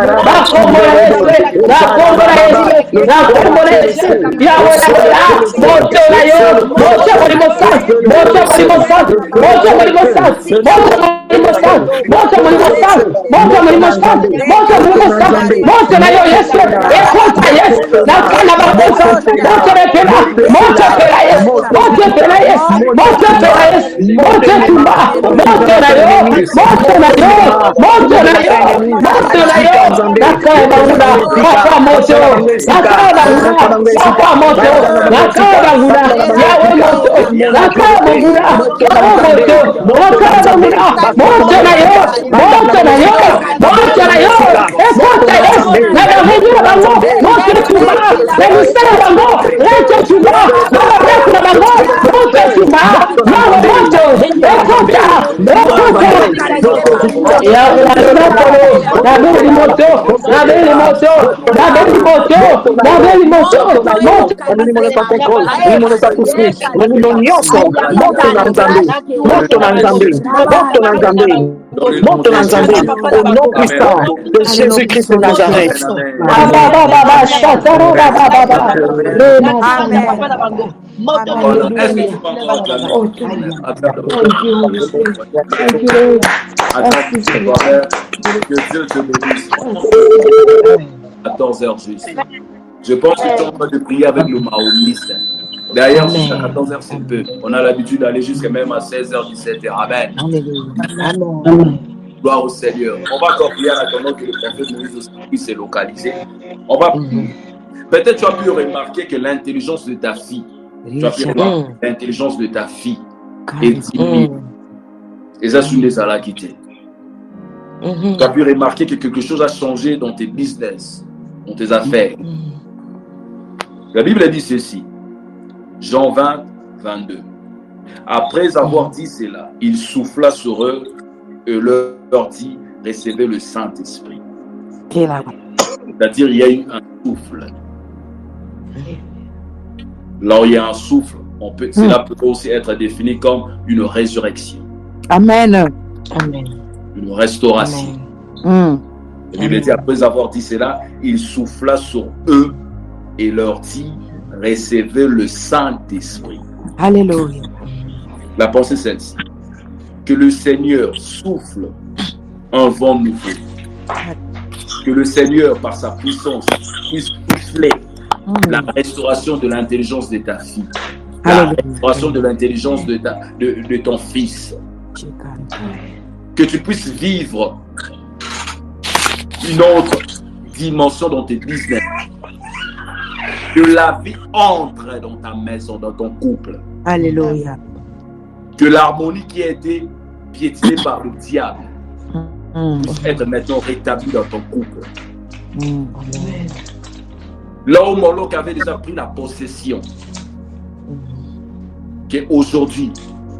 combo na Yesu. La combo na Yesu. La combo na Yesu. Yahweh la moto na yo. Moto muri mosas. Moto muri mosas. Moto muri mosas. Moto muri mosas. Moto muri mosas. Moto muri mosas. Moto muri mosas. Moto na yo Yesu. Ekota Yesu. Na kana bakosa. Moto repela. Moto pela Yesu. Moto pela Yesu. Moto pela Yesu. Moto tumba. Moto na yo. Moto na yo. Moto na yo. Moto na yo. Na kana una. Papa moto. Na kana una. Papa moto. Na kana una. Yawe moto. Na kana una. Yawe moto. Na kana una. Moto na yo. Moto na yo. Moto na yo. Ekota Yesu. Na damejira bango. Moto tumba. Lemisera bango. Lecho tumba. Lekura bango. Moto tumba. Yawe moto. Ekota. Ekota. Yawe moto. Nabeli moto. Nabeli moto. Nabeli moto. Nabeli moto. Moto. Moto na Nzambe, au nom puissant de Jésus-Christ de Nazareth. Est-ce que tu peux encore acclamer? Que Dieu te bénisse. 14h juste. Je pense que tu es en train de prier avec le maomiste. D'ailleurs, jusqu'à 14h, c'est peu. On a l'habitude d'aller jusqu'à même à 16h, 17h. Amen. Amen. Gloire au Seigneur. On va encore prier en attendant que le prophète Moïse puisse se localiser. On va prier. Peut-être tu as pu remarquer que l'intelligence de ta fille, tu as pu remarquer l'intelligence de ta fille est diminuée. Et ça, c'est une des à quitter. Tu as pu remarquer que quelque chose a changé dans tes business, dans tes affaires. La Bible dit ceci. Jean 20, 22. Après avoir dit cela, il souffla sur eux et leur dit, recevez le Saint-Esprit. C'est-à-dire, il y a eu un souffle. Là où il y a un souffle, cela peut aussi être défini comme une résurrection. Amen. Une restauration. La Bible dit, après avoir dit cela, il souffla sur eux et leur dit, recevez le Saint-Esprit. Alléluia. La pensée c'est celle-ci. Que le Seigneur souffle un vent nouveau. Que le Seigneur, par sa puissance, puisse souffler la restauration de l'intelligence de ta fille. La restauration de l'intelligence de ton fils. Que tu puisses vivre une autre dimension dans tes business. Que la vie entre dans ta maison, dans ton couple. Alléluia. Que l'harmonie qui a été piétinée par le diable puisse être maintenant rétablie dans ton couple. Là où Moloch avait déjà pris la possession, qu'aujourd'hui,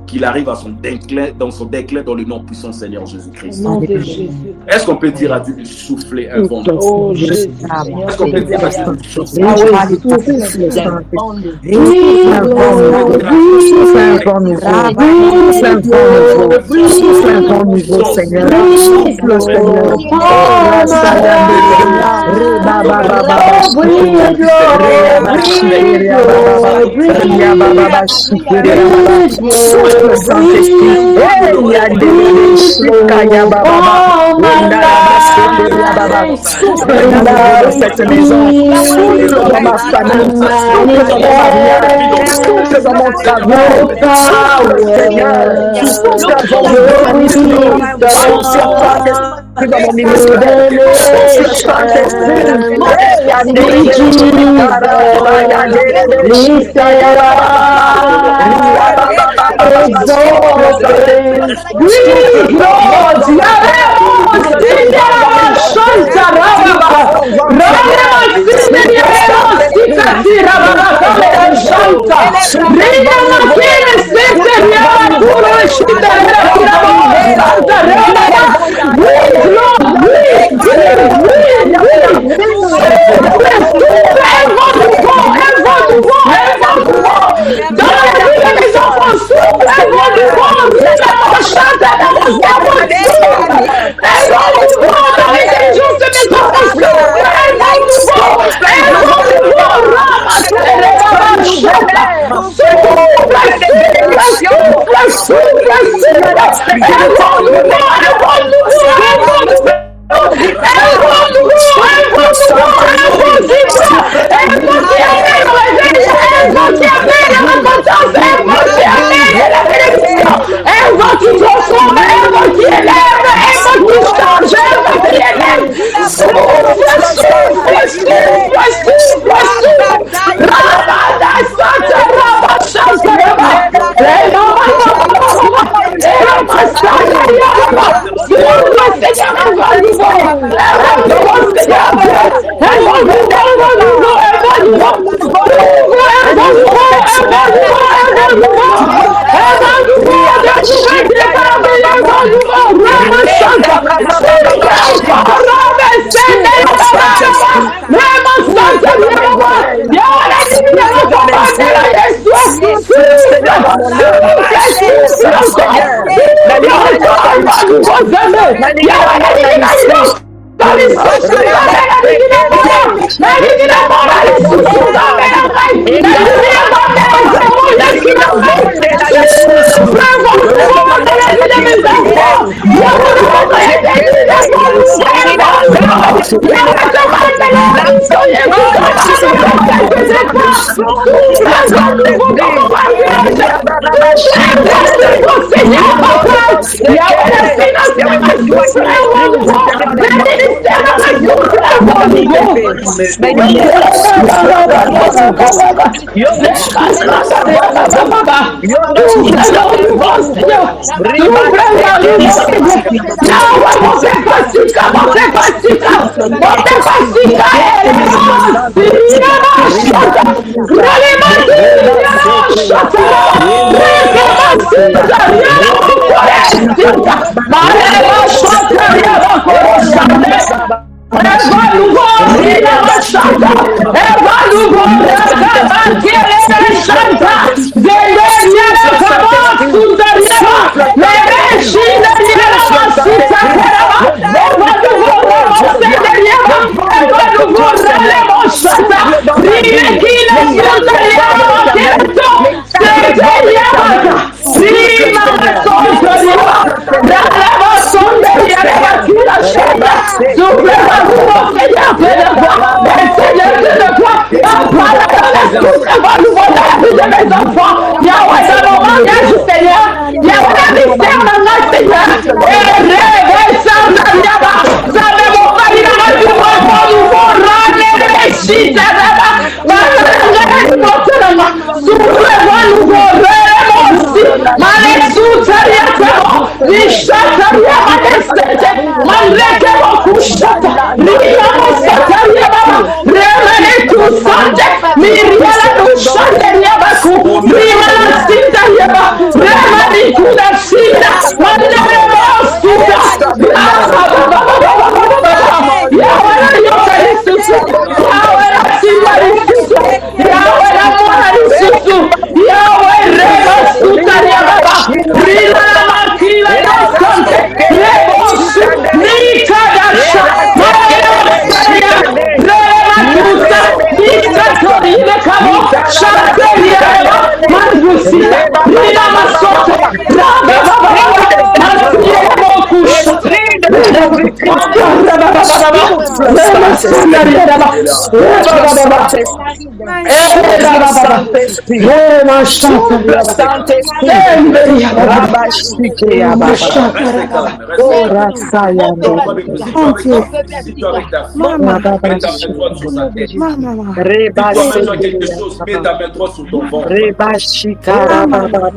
qu'il arrive à son déclin, dans le nom puissant Seigneur Jésus-Christ. Est-ce qu'on peut dire à Dieu de souffler un vent? Est-ce qu'on peut dire à Dieu de souffler un vent? Souffle un vent nouveau, Seigneur. Souffle, Seigneur. Le Saint-Esprit, souffle dans cette maison, souffle dans ma famille, souffle dans ma vie, souffle dans mon travail, souffle Seigneur, souffle dans mon ministère, souffle dans mon ministère, souffle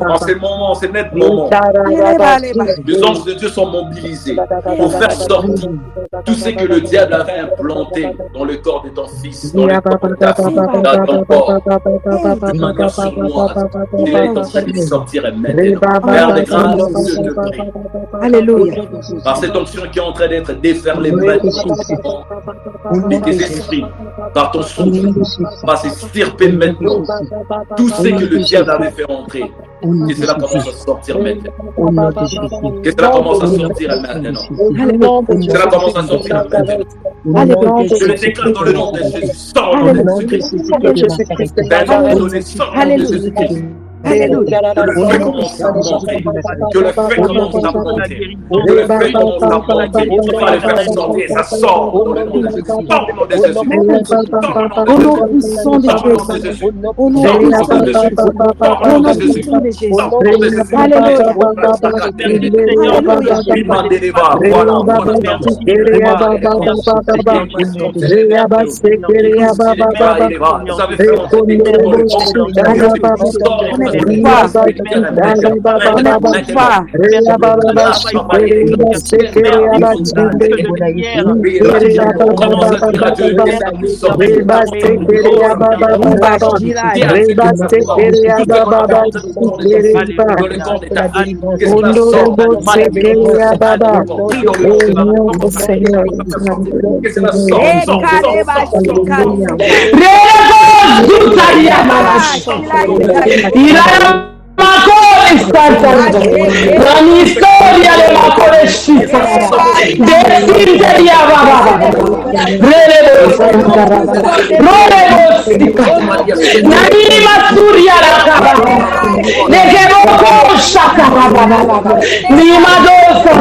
En ce moment, c'est net moment, les anges de Dieu sont mobilisés pour faire sortir tout ce que le diable avait implanté dans le corps de ton fils, dans le corps de ta fille, dans ton corps. D'une manière sournoise, il est en train de sortir maintenant. Père de grâce, je te prie. Alléluia. Par cette onction qui est en train d'être déferlée maintenant, de tes esprits, par ton souffle, par s'extirper maintenant tout ce que le diable avait fait entrer Que cela commence à sortir maintenant. Que cela commence à sortir maintenant. Que cela commence à sortir maintenant. Je le déclare dans le nom de Jésus. Sors dans le nom de Jésus-Christ. Alléluia. Que le feu commence à monter. Que le feu commence à monter. Que le feu commence à monter. Tu vas le faire sortir. Ça sort dans le nom de Jésus. Sors dans le nom de Jésus. Au nom puissant de Jésus. Au nom puissant de Jésus. Au nom puissant de Jésus. La mia storia le la conoscita desideriamo Nanima Surya Rakaba Negemo Shaka Nima Dosa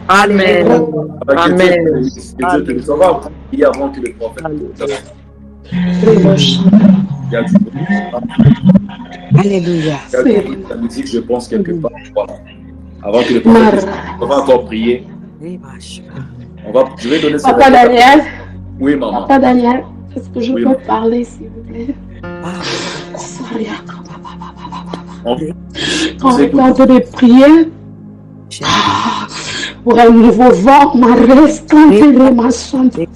Amen. Amen. On va prier avant que le prophète. Alléluia. La musique, je pense, quelque part. Avant que le prophète. On va encore prier. Je vais donner ça. Papa Daniel. Oui, maman. Papa Daniel, est-ce que je peux parler, s'il vous plaît? Quand on est en train de prier, pour un nouveau vent, ma reste ma santé.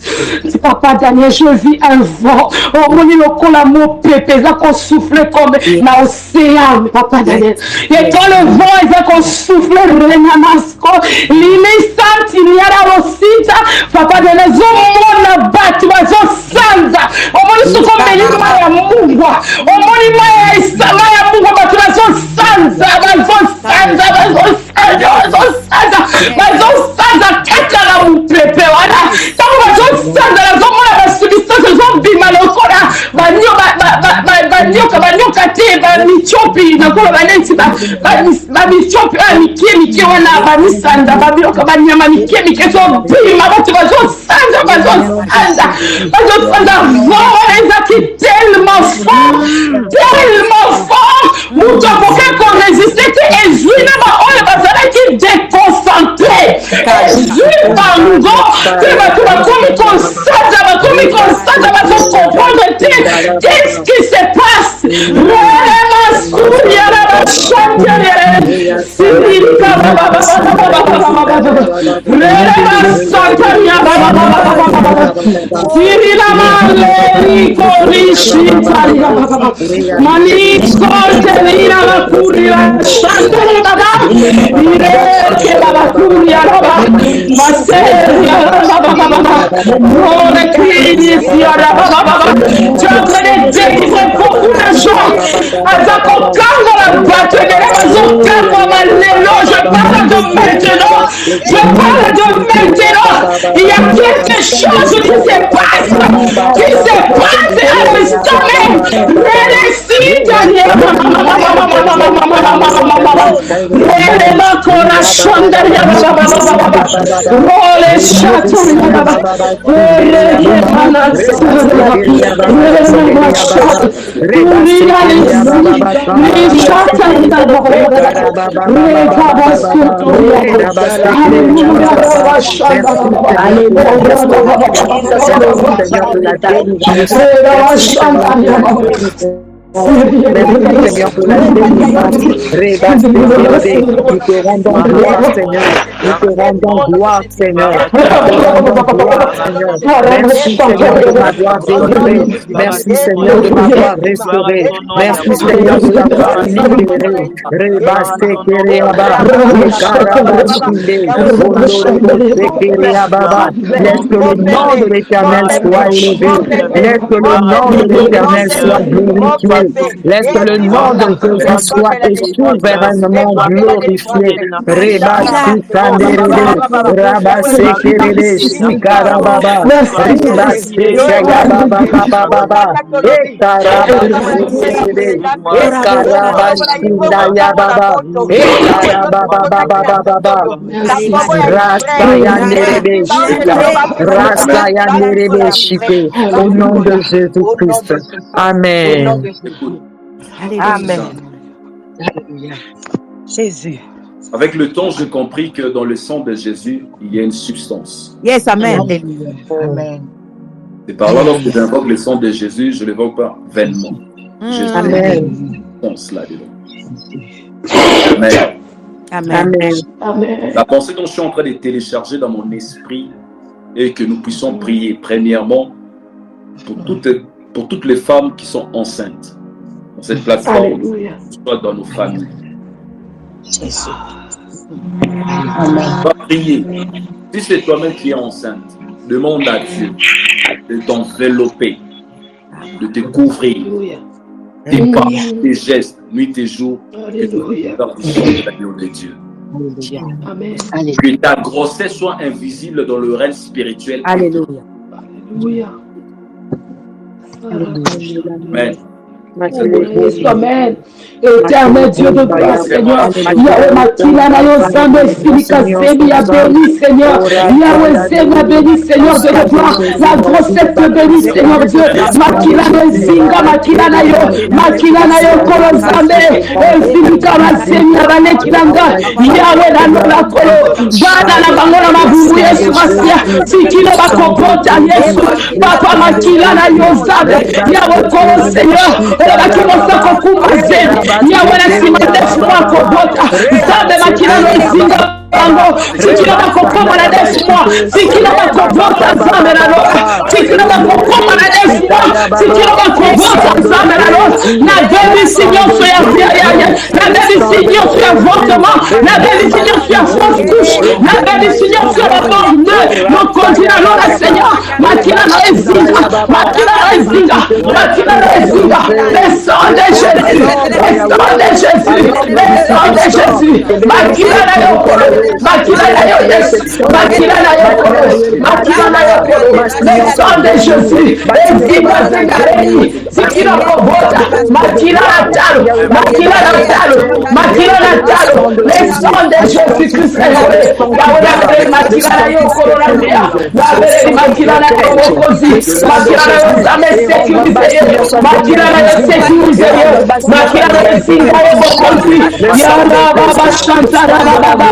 Papa Daniel, je vis un vent. Oh, mon l'amour pépé, ça qu'on souffle comme l'océan, Papa Daniel. Et quand le vent, il va qu'on souffle, Renamasco, l'instant, il y a la rosita, Papa Daniel, on la bat, tu vas en sanza. On m'a dit comme les maya mungwa. On m'a dit maya mungwa, tu vas en sanza, kakala mupepe wana tango bazosanzala bazomona basubistance ezobima lokola banyoka te bamitiopi nakola baneti bamitiopi oyo mike wana bamisanda babiloka banyama mike ezobima bato bazosanza vent wana ezaki tellement fort mutu akoki koresiste te ezwi na baoyo bazalaki déconcentré Zibango, qu'est-ce qui se passe? Il y a quelque chose qui se passe à l'instant même. Merci Seigneur pour la délivrance. Nous te rendons gloire, Seigneur. Nous te rendons gloire, Seigneur. Merci Seigneur de m'avoir délivré. Merci Seigneur de m'avoir restauré. Merci Seigneur de m'avoir libéré. Laisse que le nom de l'Éternel soit élevé. Laisse que le nom de l'Éternel soit glorifié. Laisse que le nom de Jésus soit souverainement glorifié. Au nom de Jésus-Christ. Amen. Amen. Alléluia. Jésus. Avec le temps, j'ai compris que dans le sang de Jésus, il y a une substance. Yes, amen. Alléluia. Amen. Et par là, lorsque j'invoque le sang de Jésus, je ne l'évoque pas vainement. Jésus, amen. Pense là-dedans. Amen. Amen. Amen. La pensée dont je suis en train de télécharger dans mon esprit est que nous puissions prier premièrement pour toutes les femmes qui sont enceintes dans cette plateforme, soit dans nos familles. On va prier. Si c'est toi-même qui es enceinte, demande à Dieu de t'envelopper, de te couvrir, tes pas, tes gestes, nuit et jour, et de l'agneau de Dieu. Amen. Que ta grossesse soit invisible dans le règne spirituel. Alléluia. Amen. Amen. Éternel Dieu de gloire, Seigneur. Yahweh Makilana Yosande Filika Seigneur béni, Seigneur. Yahweh Seigneur béni, Seigneur de gloire. La grossesse te béni, Seigneur Dieu. Makilana Zinga, Makilana Yo, Makilana Yo Kolosande, Filika Seigneur Bane Kilanga. Yahweh Nanola Kolo, Bada la Bangola Mabubu Yesu Masia, Sikilo Bakopota Yesu, Papa Makilana Yosande, Yahweh Kolo Seigneur. Bakimosa kokumaze nyawala simate swako bota zabe makilano zinga bango sikila bakokoma na desmo sikila bakobota zabe na lo sikila bakokoma na desmo sikila bakobota zabe na lo na debi signon so ya na debi signon so ya avortement na debi signon so ya fausse couche na debi signon so ya mort mon continent non la Seigneur makilano zinga makilano zinga makilano zinga le sang de Jésus, le sang de Jésus, le sang de Jésus. Makilana yokolo, makilana yoyesu, makilana yokolo, makilana yokolo. Le sang de Jésus, ezima zengareni, zikina kobota, makilana talo, makilana talo, makilana talo. Le sang de Jésus Christ est là. Yahweh makilana yokolo la dia, Yahweh makilana yokozi, makilana yosame sécurité, makilana sécurité. Makilana singa yokozi, Yahweh baba shantara baba.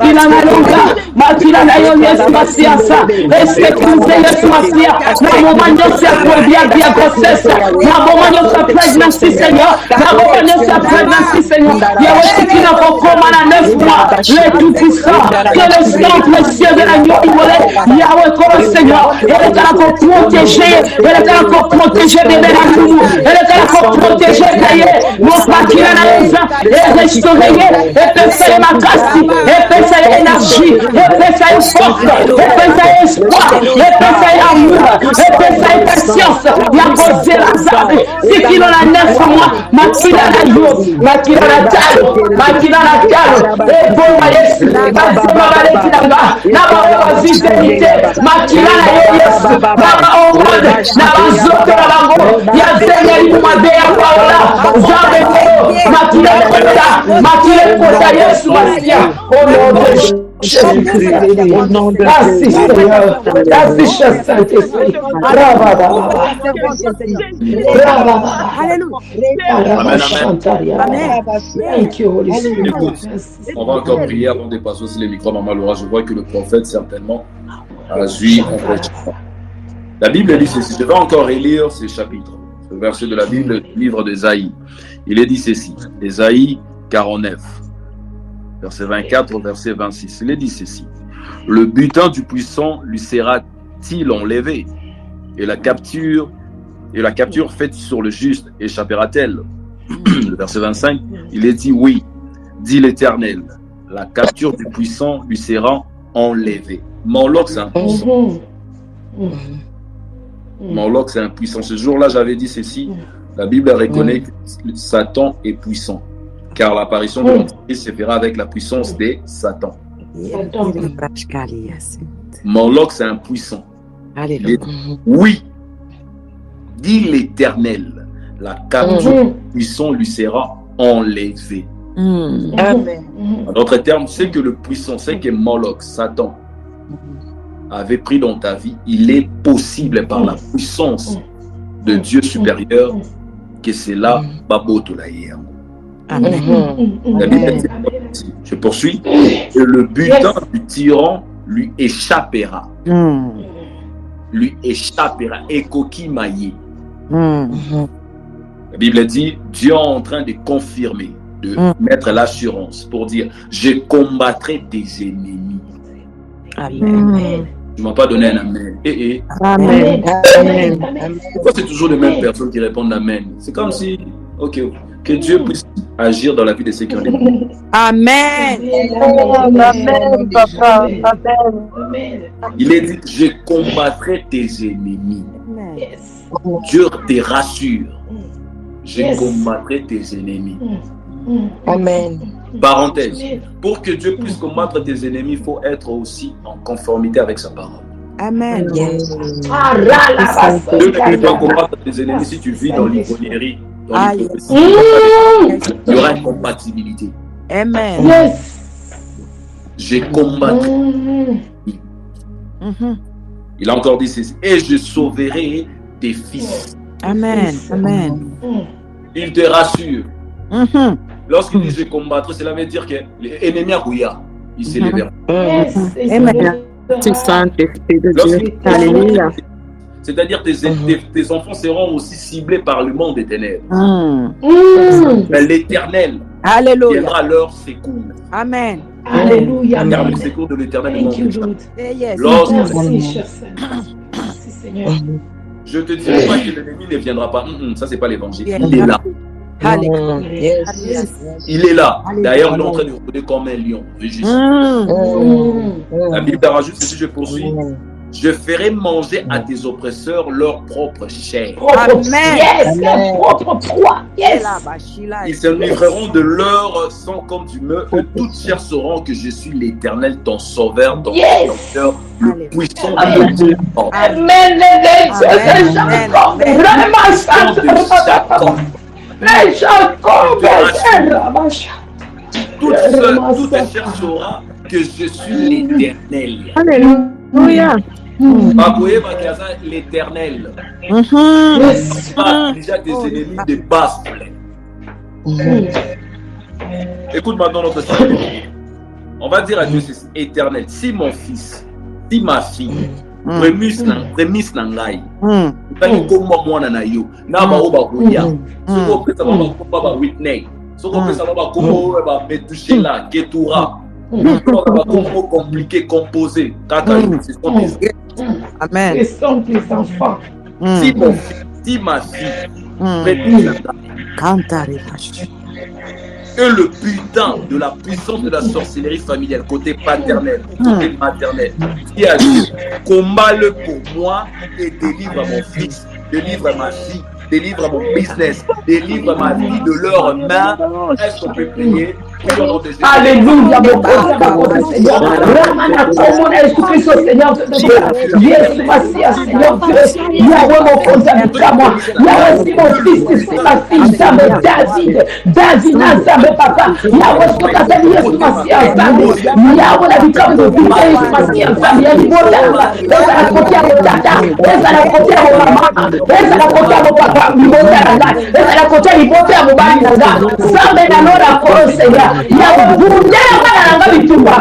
makila na longa makila na yo Yesu masiasa respectuze Yesu masia na moment nyonso ya kolia dia grossesse na moment nyonso ya pregnancy Seigneur na moment nyonso ya pregnancy Seigneur yawe sikina kokoma na 9 mois le tout puissant que le sang précieux de l'agneau immolé yawe koro Seigneur elle est là pour protéger elle est là pour protéger bébé la nous elle est là pour protéger Kaye mon makila na yoza et restaurer et faire ma grâce et faire énergie et faire force et faire espoir et faire amour et faire patience ya poser la salle c'est qu'il en a 9 mois makila na yo makila na talo makila na talo et bon Yesu basema baleti na ba na ba vérité makila na yo Yesu baba omode na bazoto na bango ya zengeli mwade ya paola zabe makila kota makila kota Yesu masia au nom de Jésus-Christ au nom de Jésus merci Saint-Esprit Écoute, on va encore prier avant de passer aussi les micros, Maman Laura. Je vois que le prophète certainement a suivi un prêchement. La Bible dit ceci. Je vais encore relire ces chapitres. Ce verset de la Bible, le livre d'Ésaïe. Il est dit ceci. Ésaïe 49, verset 24 au verset 26. Il est dit ceci. Le butin du puissant lui sera-t-il enlevé? Et la capture faite sur le juste échappera-t-elle? Le verset 25, il est dit oui, dit l'Éternel. La capture du puissant lui sera enlevée. Moloch, c'est un puissant. Moloch, c'est un puissant. Ce jour-là, j'avais dit ceci. La Bible reconnaît que Satan est puissant. Car l'apparition de l'Antichrist se fera avec la puissance de Satan. Moloch, c'est un puissant. Oui, dit l'Éternel. La capture du puissant lui sera enlevée. Amen. En d'autres termes, c'est que le puissant, c'est que Moloch, Satan, avait pris dans ta vie, il est possible par la puissance de Dieu supérieur que c'est là Babotolaïa. Amen. Je poursuis. Et le butin du tyran lui échappera. Lui échappera. Ekoki maïe. La Bible dit, Dieu est en train de confirmer, de mettre l'assurance pour dire, je combattrai tes ennemis. Amen. Tu ne m'as pas donné un amen. Amen. Amen. Pourquoi c'est toujours les mêmes personnes qui répondent amen? C'est comme si, ok, que Dieu puisse agir dans la vie de ceux qui ont des mots. Amen. Amen, papa. Amen. Il est dit, je combattrai tes ennemis. Dieu te rassure. Je combattrai tes ennemis. Amen. Parenthèse. Pour que Dieu puisse combattre tes ennemis, il faut être aussi en conformité avec sa parole. Amen. Dieu ne peut pas combattre tes ennemis si tu vis dans l'ivrognerie, dans l'hypocrisie. Il y aura une compatibilité. Amen. Je combattrai. Il a encore dit ceci. Et je sauverai tes fils. Amen. Amen. Il te rassure. Lorsqu'il dit je combattrai, cela veut dire que l'ennemi a Kouya. Il s'est levé. Amen. C'est-à-dire tes enfants seront aussi ciblés par le monde des ténèbres. Mais l'Éternel viendra leur secours. Amen. Alléluia. Car le secours de l'Éternel est mon Yes. Je te dis pas que l'ennemi ne viendra pas. Ça, c'est pas l'évangile. Il est là. Il est là. D'ailleurs, il est en train de rôder comme un lion. La Bible rajoute ceci, je poursuis. Je ferai manger à tes oppresseurs leur propre chair. Amen. Ils se livreront de leur sang comme du meurtre. Que toutes chair sauront que je suis l'Éternel, ton sauveur, ton protecteur, le puissant de Dieu. Amen. Toute chair saura que je suis l'Éternel. Alléluia. L'Éternel. Déjà des ennemis de basse plaine. Écoute maintenant notre salut. on va dire à Dieu, c'est éternel. Si mon fils, si ma fille, prémisse nangai, comme moi na yo, na ba oba kuya, so ko pesa ba ba witness, so ko pesa ba ko ba metoucher là, ketura, ba ko compliqué composé, kaka c'est son des Amen. Ce sont tes enfants. si mon fils, si ma fille, prémisse nangai. Et le putain de la puissance de la sorcellerie familiale, côté paternel, côté maternel, qui a dit combat-le pour moi et délivre mon fils, délivre ma fille, délivre mon business, délivre ma vie de leurs mains. Est-ce qu'on peut prier? Alléluia, mon Père, Seigneur. Ramana Komona Jésus-Christ, Seigneur Dieu. Jésus, Massia, Seigneur Dieu. Yahweh, mon contact à moi. Yahweh, si mon fils, si ma fille, jamais David, Nazamé, papa. Yahweh, si mon castel, Jésus, Massia, Zambé. Yahweh, la victoire de vie, Jésus, Massia, Zambé. Yahweh, la côté à mon tata. Laisse la côté à mon maman. Laisse la côté à mon papa. Laisse la côté à mon bani. Zambé, la Lord, Seigneur. Yahweh bundela bana bitumba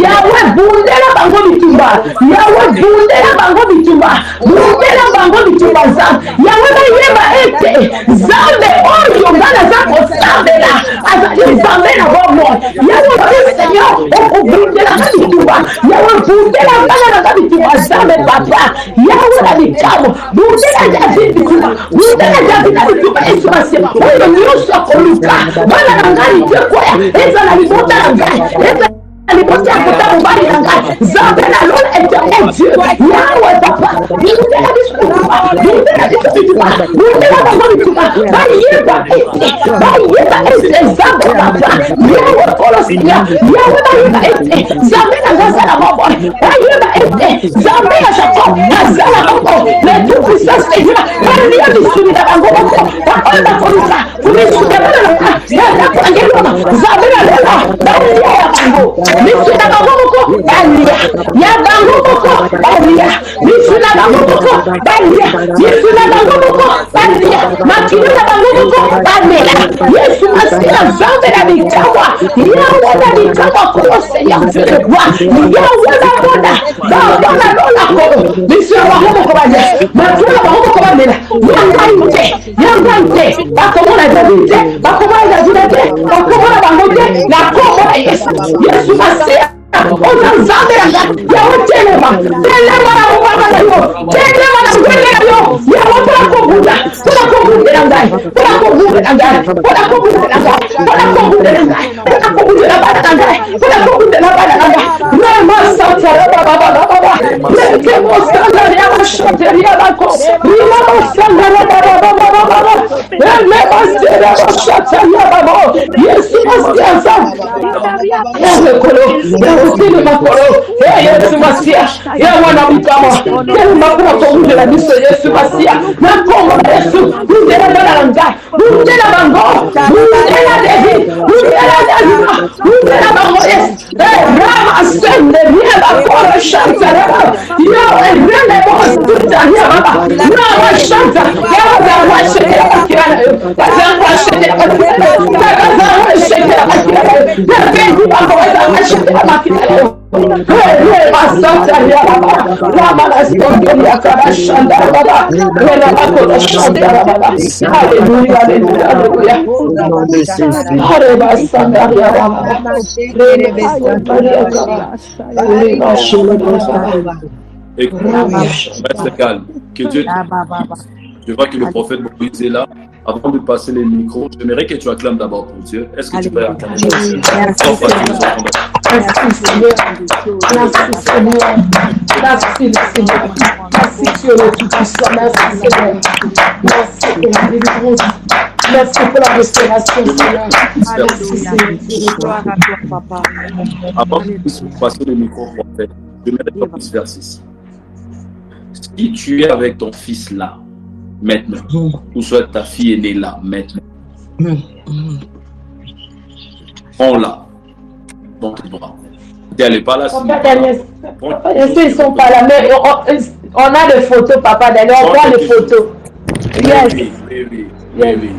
Yahweh bundela bango bitumba Yahweh bundela bango bitumba bundela bango bitumba za Yahweh ba yeba ete zambe oyo ngana za ko sambela azali zambe na bomo Yahweh Seigneur o bundela bitumba Yahweh bundela bana bitumba zambe papa Yahweh la bikamo bundela David bitumba bundela David bitumba Yesu masema oyo nyuso koluka bana ngani tekoya eza na libota na ngai eza na libota ya kota mobali na ngai zambe na lola éternel Dieu Yahweh papa bundela bitumba bundela bango bitumba bayeba ete zambe papa Yahweh kolo Seigneur Yahweh bayeba ete zambe na ngai na bobo bayeba ete zambe ya Jacob azala bango le tout puissant Seigneur baliya bisumi na bango boko bakonda koluka kumisuka bana na kuangeloma zambe na lola baliya ya bango misuna bango boko baliya ya bango boko baliya misuna bango boko baliya misuna bango boko baliya makina na bango boko baliya Yesu Masia zambe na bikawa Yahweh na bikawa kwa Seigneur Yahweh na boda baba na lola ko misuna bango boko baliya makina bango boko baliya yangaite bakomona David bakomona David bakomona bango te na komona Yesu Masia ona zambe yanga Yahweh telema na mubaba na yo telema na ngwele na yo Yahweh para kobuda na ngai para kobuda na ngai para kobuda na ngai para kobuda na ngai para kobuda na bana na ngai para kobuda na bana na ngai rama santa baba leke mosanga ya mashateria bako rima mosanga baba ele masera mashateria baba Yesu Masia Yahweh kolo Yahweh makolo Yesu Masia Yahweh na mkamo Yahweh makolo kobuda na biso Yesu Masia na kongo Yesu bundela bana ngai bundela bango bundela David bundela bango Yesu rama sende nieba kolo shantara Yahweh rene mostuta nieba rama shanta Yahweh washete akirana Yahweh washete akirana Yahweh washete akirana Yahweh washete akirana Basanta ya baba Rama la story ya karashanda baba Rela bako shanda baba Hallelujah hallelujah Hare basanta ya baba Reste calme. Que Dieu je vois que le prophète Moïse est là. Avant de passer les micros, j'aimerais que tu acclames d'abord pour Dieu. Est-ce que tu peux acclamer pour Dieu? Merci Seigneur. Merci Seigneur. Merci Seigneur. Merci Dieu le Tout-Puissant. Merci Seigneur. Merci pour la délivrance. Merci pour la restauration Seigneur. Merci Seigneur. Avant que tu puisses passer le micro au prophète, j'aimerais que tu vers 6. Si tu es avec ton fils là, maintenant, ou soit ta fille est née là, maintenant, prends-la dans tes bras. Elle n'est pas là. Ils sont pas là, mais on a des photos, papa. D'ailleurs, on voit les photos. Yes. Oui.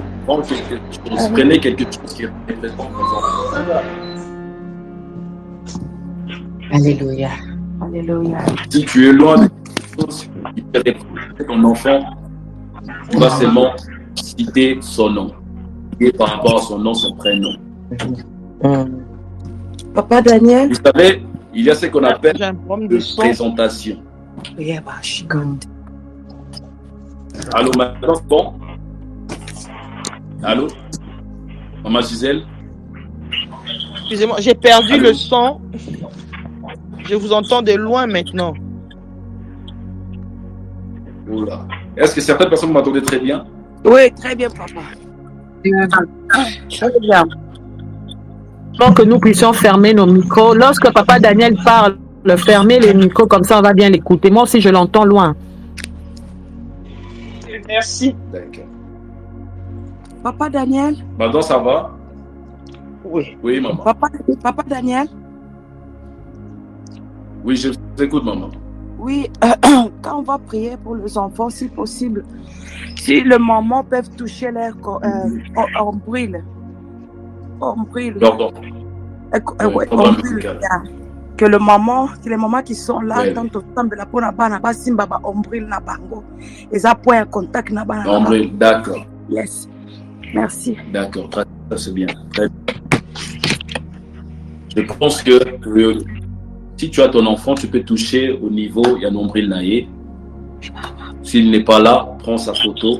Prenez quelque chose qui est complètement présent. Alléluia. Alléluia. Si tu es loin de quelque chose qui peut représenter ton enfant, tu vas seulement citer son nom. Et par rapport à son nom, son prénom. Papa Daniel. Vous savez, il y a ce qu'on appelle de présentation. Allô, maintenant, bon? Allô? Maman Gisèle? Excusez-moi, j'ai perdu le son. Je vous entends de loin maintenant. Oula. Est-ce que certaines personnes m'entendaient très bien? Oui, très bien, papa. Très bien. Pour que nous puissions fermer nos micros. Lorsque Papa Daniel parle, fermer les micros, comme ça on va bien l'écouter. Moi aussi, je l'entends loin. Merci. D'accord. Papa Daniel. Maintenant, ça va? Oui. Oui, maman. Papa Daniel. Oui, je vous écoute, maman. Oui, quand on va prier pour les enfants, si possible, si les mamans peuvent toucher leur ombril. Pardon. Que les mamans qui sont là, tant au temps de la peau, n'a simba ba ombril na bango. Et ça point contact na bango. Ombril, d'accord. Yes. Merci. D'accord, ça c'est bien. Je pense que si tu as ton enfant, tu peux toucher au niveau, il y a nombril naïe. S'il n'est pas là, prends sa photo.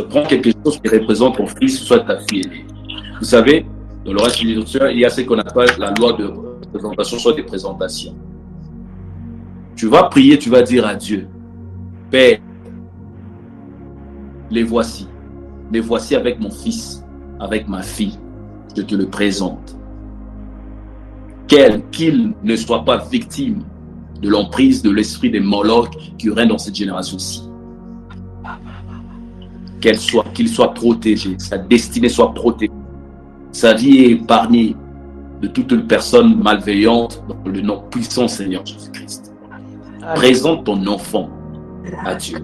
Prends quelque chose qui représente ton fils, soit ta fille. Vous savez, dans le reste de l'Écriture, il y a ce qu'on appelle la loi de présentation, soit des présentations. Tu vas prier, tu vas dire à Dieu, Père, les voici avec mon fils, avec ma fille, je te le présente. Qu'il ne soit pas victime de l'emprise de l'esprit des Moloch qui règne dans cette génération-ci. Qu'il soit protégé, sa destinée soit protégée, sa vie est épargnée de toute personne malveillante dans le nom puissant Seigneur Jésus-Christ. Présente ton enfant à Dieu.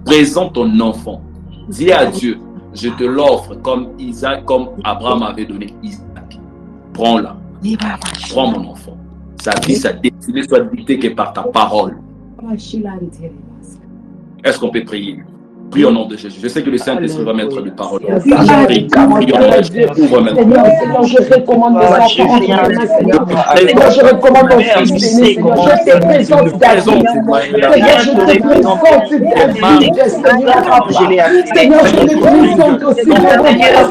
Présente ton enfant. Dis à Dieu, je te l'offre comme Isaac, comme Abraham avait donné Isaac. Prends-la. Prends mon enfant. Sa vie, sa destinée soit dictée que par ta parole. Est-ce qu'on peut prier? Prie au nom de Jésus. Je sais que le Saint-Esprit va mettre des paroles. Seigneur, je recommande mes enfants. Seigneur, je recommande mon fils. Seigneur, je te présente David. Seigneur, je te présente David. Seigneur, Seigneur, je te présente aussi mon frère.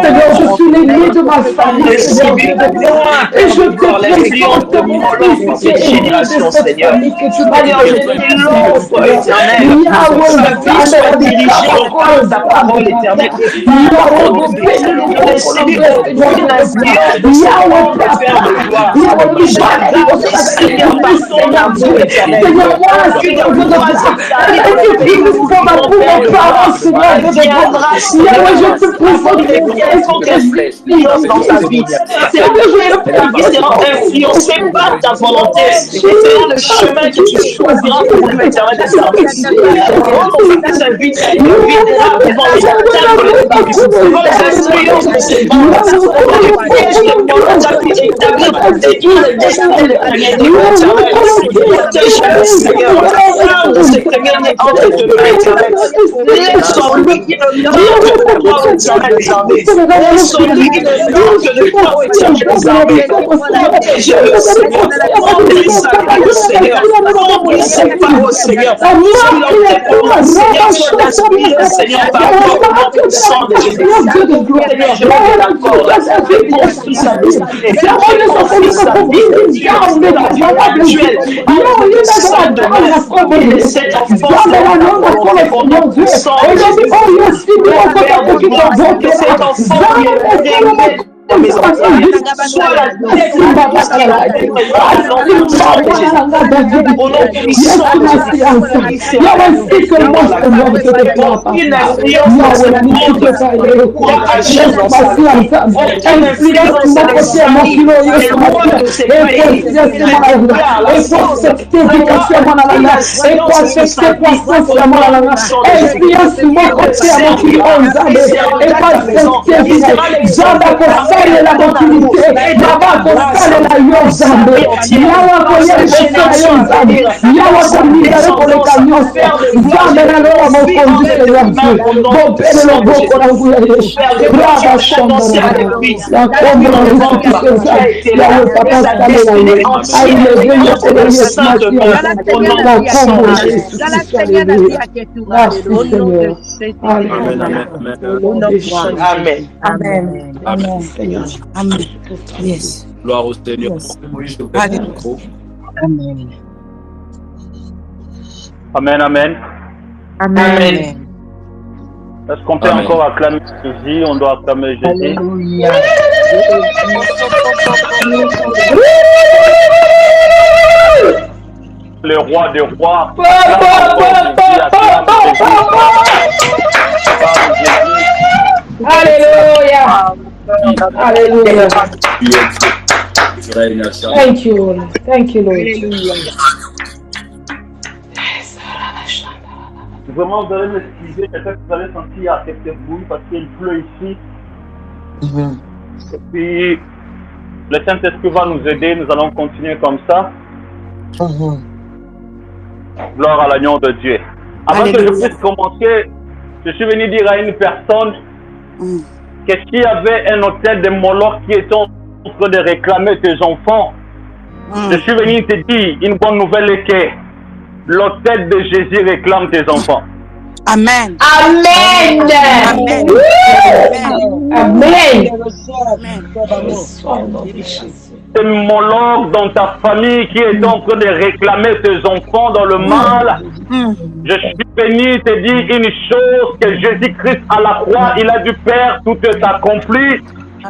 Seigneur, je suis l'aîné de ma famille. Et je te présente mon fils. Seigneur, je te l'offre. Sois dirigé par ta parole éternelle. Influencé par ta volonté, c'est le chemin que tu choisiras pour nous éternel. Sa vie, il viendra devant les tables de l'influence de ces bandes, établir la destinée de ta vie, Seigneur, de ces premiers entre tes mains, éternel. Laisse-lui qui ne manque de toi, éternel, des armées. Laisse-lui qui ne manque de toi, éternel, des armées. Protège-le, Seigneur. Remplis sa vie, Seigneur. Remplis ses paroles, Seigneur. Seigneur, sois inspiré, Seigneur, par le sang de Jésus. Seigneur, je mets d'accord. Reconstruis sa destinée. Reconstruis sa vie. La vie actuelle. Celle de cet enfant, contre le sang de Jésus. Que cet enfant qui est réglé dans mes entrailles soit la destinée au nom puissant de Jésus. Aucune influence dans ce monde ne pourra agir dans sa vie. Aucune influence dans sa famille. Les lois de ses pays, les pouvoirs, la force, la Bene la continuité. Baba kosala na yo Nzambe. Yawa koyebisa na yo Nzambe. Yawa komizala koleka nyonso. Nzambe na lola mokonzi Seigneur Dieu. Bopele loboko na nguya Yesu. Brava shambara. La kombo na restitution Nzambe. Yawe papa sale na yo. Aileve yo kole Yesu Masiya. La kombo na restitution. Merci Seigneur. Amen. Amen. Amen. Amen. Yes. Gloire au Seigneur. Amen. Amen, amen. Amen. Est-ce qu'on peut encore acclamer Jésus? On doit acclamer Jésus. Alléluia. Le roi des rois. Alléluia. Alléluia. Thank you, Lord. Thank you, Lord. Vraiment, vous allez m'excuser, peut-être que vous allez sentir quelques bruits parce qu'il pleut ici. Et puis, le Saint-Esprit va nous aider, nous allons continuer comme ça. Gloire à l'agneau de Dieu. Avant que je puisse commencer, je suis venu dire à une personne que s'il y avait un hôtel de Moloch qui était en train de réclamer tes enfants, je suis venu te dire une bonne nouvelle est que l'hôtel de Jésus réclame tes enfants. Amen. Amen. Amen. Amen. C'est Moloch dans ta famille qui est en train de réclamer tes enfants dans le mal. Je suis venu te dire une chose, que Jésus-Christ à la croix, il a dû faire, tout est accompli.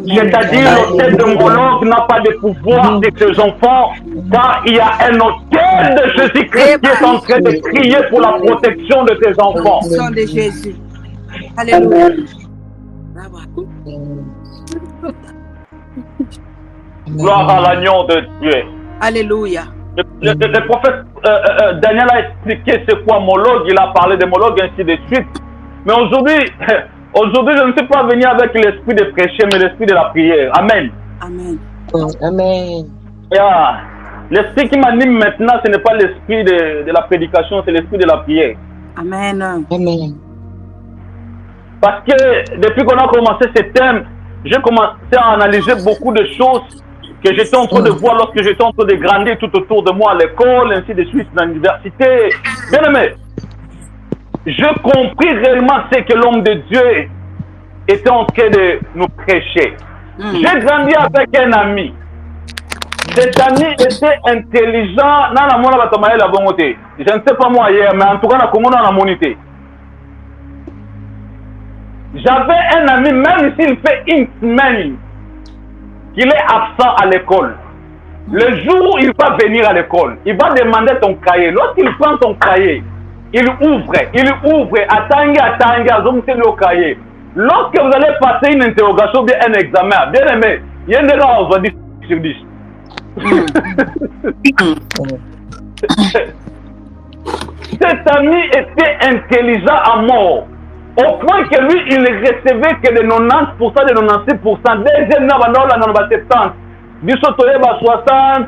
C'est-à-dire l'autel de Moloch n'a pas de pouvoir sur tes enfants, car il y a un autel de Jésus-Christ qui est en train de crier pour la protection de tes enfants. Au nom de Jésus. Alléluia. Gloire à l'agneau de Dieu. Alléluia. Le prophète Daniel a expliqué c'est quoi Moloch, il a parlé de Moloch, ainsi de suite. Mais aujourd'hui, je ne suis pas venu avec l'esprit de prêcher, mais l'esprit de la prière. Amen. Amen. Amen. L'esprit qui m'anime maintenant, ce n'est pas l'esprit de la prédication, c'est l'esprit de la prière. Amen. Amen. Parce que depuis qu'on a commencé ce thème, j'ai commencé à analyser beaucoup de choses que j'étais en train de voir lorsque j'étais en train de grandir tout autour de moi à l'école, ainsi de suite, dans l'université. Bien aimé, je compris réellement ce que l'homme de Dieu était en train de nous prêcher. J'ai grandi avec un ami. Cet ami était intelligent. Je ne sais pas moi hier, mais en tout cas, comment on a monité. J'avais un ami, même s'il fait une semaine qu'il est absent à l'école. Le jour où il va venir à l'école, il va demander ton cahier. Lorsqu'il prend ton cahier, il ouvre, attendez, le cahier. Lorsque vous allez passer une interrogation, bien un examen, bien aimé, il y a un erreur, on va dire sur 10. Cet ami était intelligent à mort. Au point que lui, il ne recevait que de 90%, de 96%. Deuxième, on a 70%. Du sautoyer, 60%.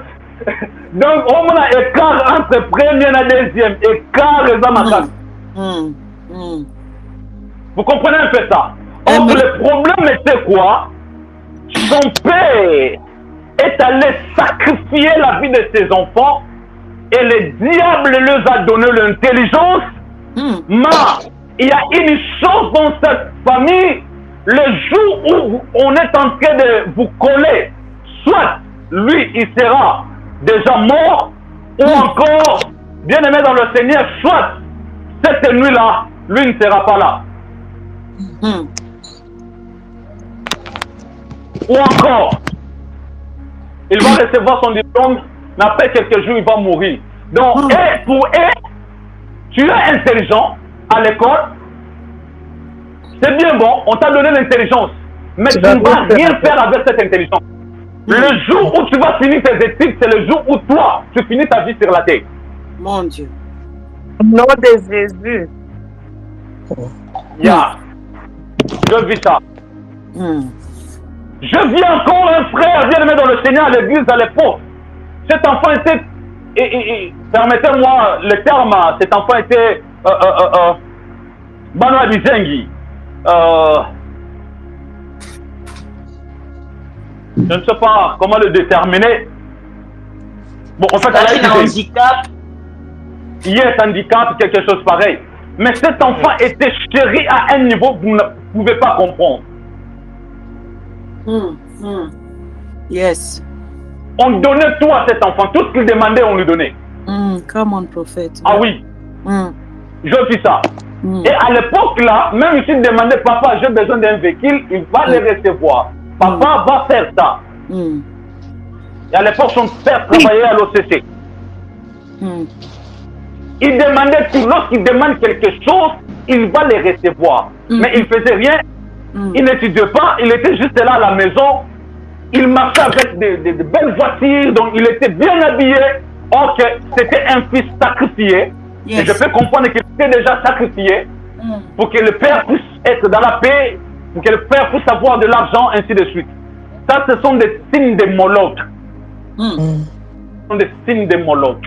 Donc, on a un écart entre premier et deuxième. Écart, vous comprenez un peu ça? Or, le problème était quoi? Son père est allé sacrifier la vie de ses enfants et le diable leur a donné l'intelligence. Mais il y a une chose dans cette famille, le jour où on est en train de vous coller, soit lui il sera déjà mort, ou encore, bien aimé dans le Seigneur, soit cette nuit-là, lui ne sera pas là. Ou encore, il va recevoir son diplôme, mais après quelques jours, il va mourir. Donc, pour eux, tu es intelligent à l'école, c'est bien bon, on t'a donné l'intelligence, mais tu ne vas rien faire avec cette intelligence. Le jour où tu vas finir tes études, c'est le jour où toi, tu finis ta vie sur la terre. Mon Dieu. Au nom de Jésus. Je vis ça. Je vis encore un frère bien-aimé dans le Seigneur à l'église à l'époque. Cet enfant était, permettez-moi le terme, cet enfant était Banoa Bizengi. Je ne sais pas comment le déterminer. Bon, en fait, elle a un handicap. Yes, handicap, quelque chose pareil. Mais cet enfant était chéri à un niveau que vous ne pouvez pas comprendre. Yes. On donnait tout à cet enfant. Tout ce qu'il demandait, on lui donnait. Come on, prophète. Ah oui. Je dis ça. Et à l'époque là, même s'il demandait, papa, j'ai besoin d'un véhicule, il va le recevoir. Papa va faire ça. Et à l'époque, son père travaillait à l'OCC. Il demandait tout. Lorsqu'il demande quelque chose, il va le recevoir. Mais il ne faisait rien. Il n'étudiait pas. Il était juste là à la maison. Il marchait avec des belles voitures. Donc, il était bien habillé. Or que c'était un fils sacrifié. Et je peux comprendre qu'il était déjà sacrifié pour que le père puisse être dans la paix, pour que le père puisse avoir de l'argent, ainsi de suite. Ça, ce sont des signes de Moloch. Ce sont des signes de Moloch.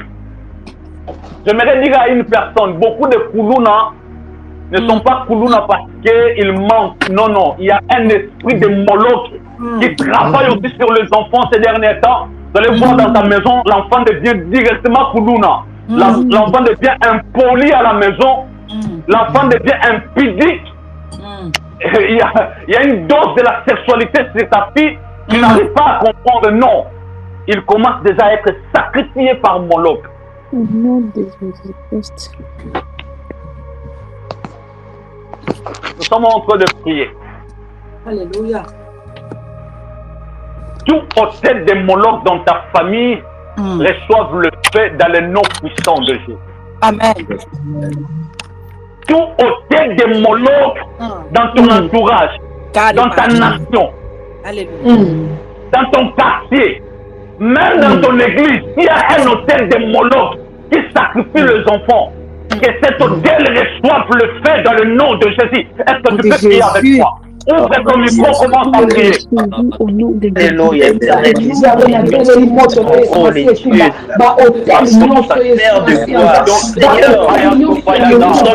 J'aimerais dire à une personne, beaucoup de Koulouna ne sont pas Koulouna parce qu'ils manquent. Non, non. Il y a un esprit de Moloch qui travaille aussi sur les enfants ces derniers temps. Vous allez voir dans ta maison, l'enfant devient directement Koulouna. L'enfant devient impoli à la maison. L'enfant devient impudique. Il y a une dose de la sexualité sur ta fille qui n'arrive pas à comprendre. Non. Il commence déjà à être sacrifié par Moloch. Nous sommes en train de prier. Alléluia. Tout hôtel de Moloch dans ta famille reçoivent le fait dans le nom puissant de Jésus. Amen. Tout hôtel de Moloch dans ton entourage, dans ta nation, dans ton quartier, même dans ton église, il y a un hôtel de Moloch qui sacrifie les enfants. Que cet hôtel reçoive le fait dans le nom de Jésus. Est-ce que tu peux prier avec moi? Ouvre ton micro, commence à prier. Alléluia.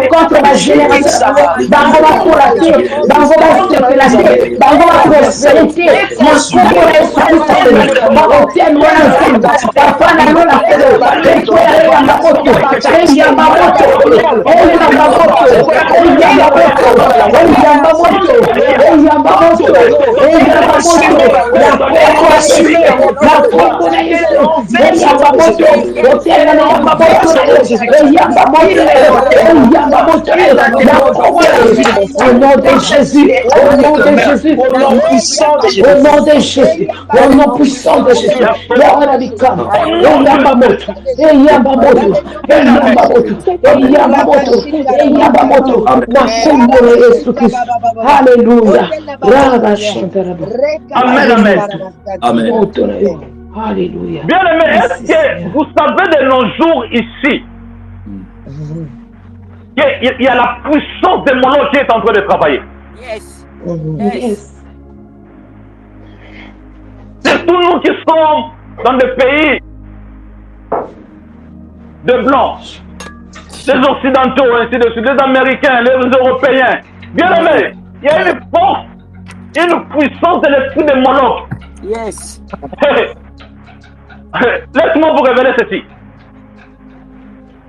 contre ma génération, dans vos collations, dans vos circulations, dans vos prospérité, mon corps est satisfait, mon hôtel, mon ensemble, la femme, la Au nom de Jésus, au nom de Jésus, au nom puissant de Jésus, au nom de Jésus, au nom puissant de Jésus. Alléluia. Amen, amen. Amen. Alléluia. Bien aimé, est-ce que vous savez de nos jours ici qu'il y a la puissance de Moloch qui est en train de travailler? Yes. Yes. C'est tous nous qui sommes dans des pays de blancs, les occidentaux, ainsi de suite, les Américains, les Européens. Bien aimé, il y a une force, une puissance de l'esprit de Moloch. Yes. Laisse-moi vous révéler ceci.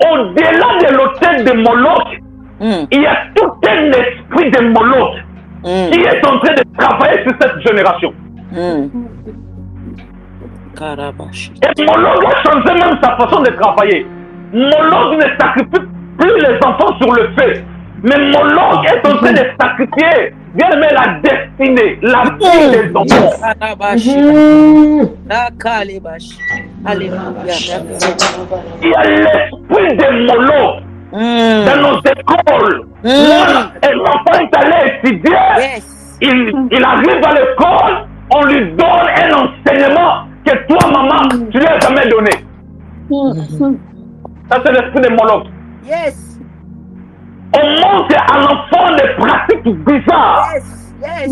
Au-delà de l'autel de Moloch, il y a tout un esprit de Moloch qui est en train de travailler sur cette génération. Et Moloch a changé même sa façon de travailler. Moloch ne sacrifie plus les enfants sur le feu. Mais Moloch est en train de sacrifier, bien aimé, la destinée, la vie des enfants. Il y a l'esprit de Moloch dans nos écoles. Et l'enfant est allé étudier. Il arrive à l'école, on lui donne un enseignement que toi, maman, tu lui as jamais donné. Ça, c'est l'esprit de Moloch. Yes. On montre à l'enfant des pratiques bizarres. Yes.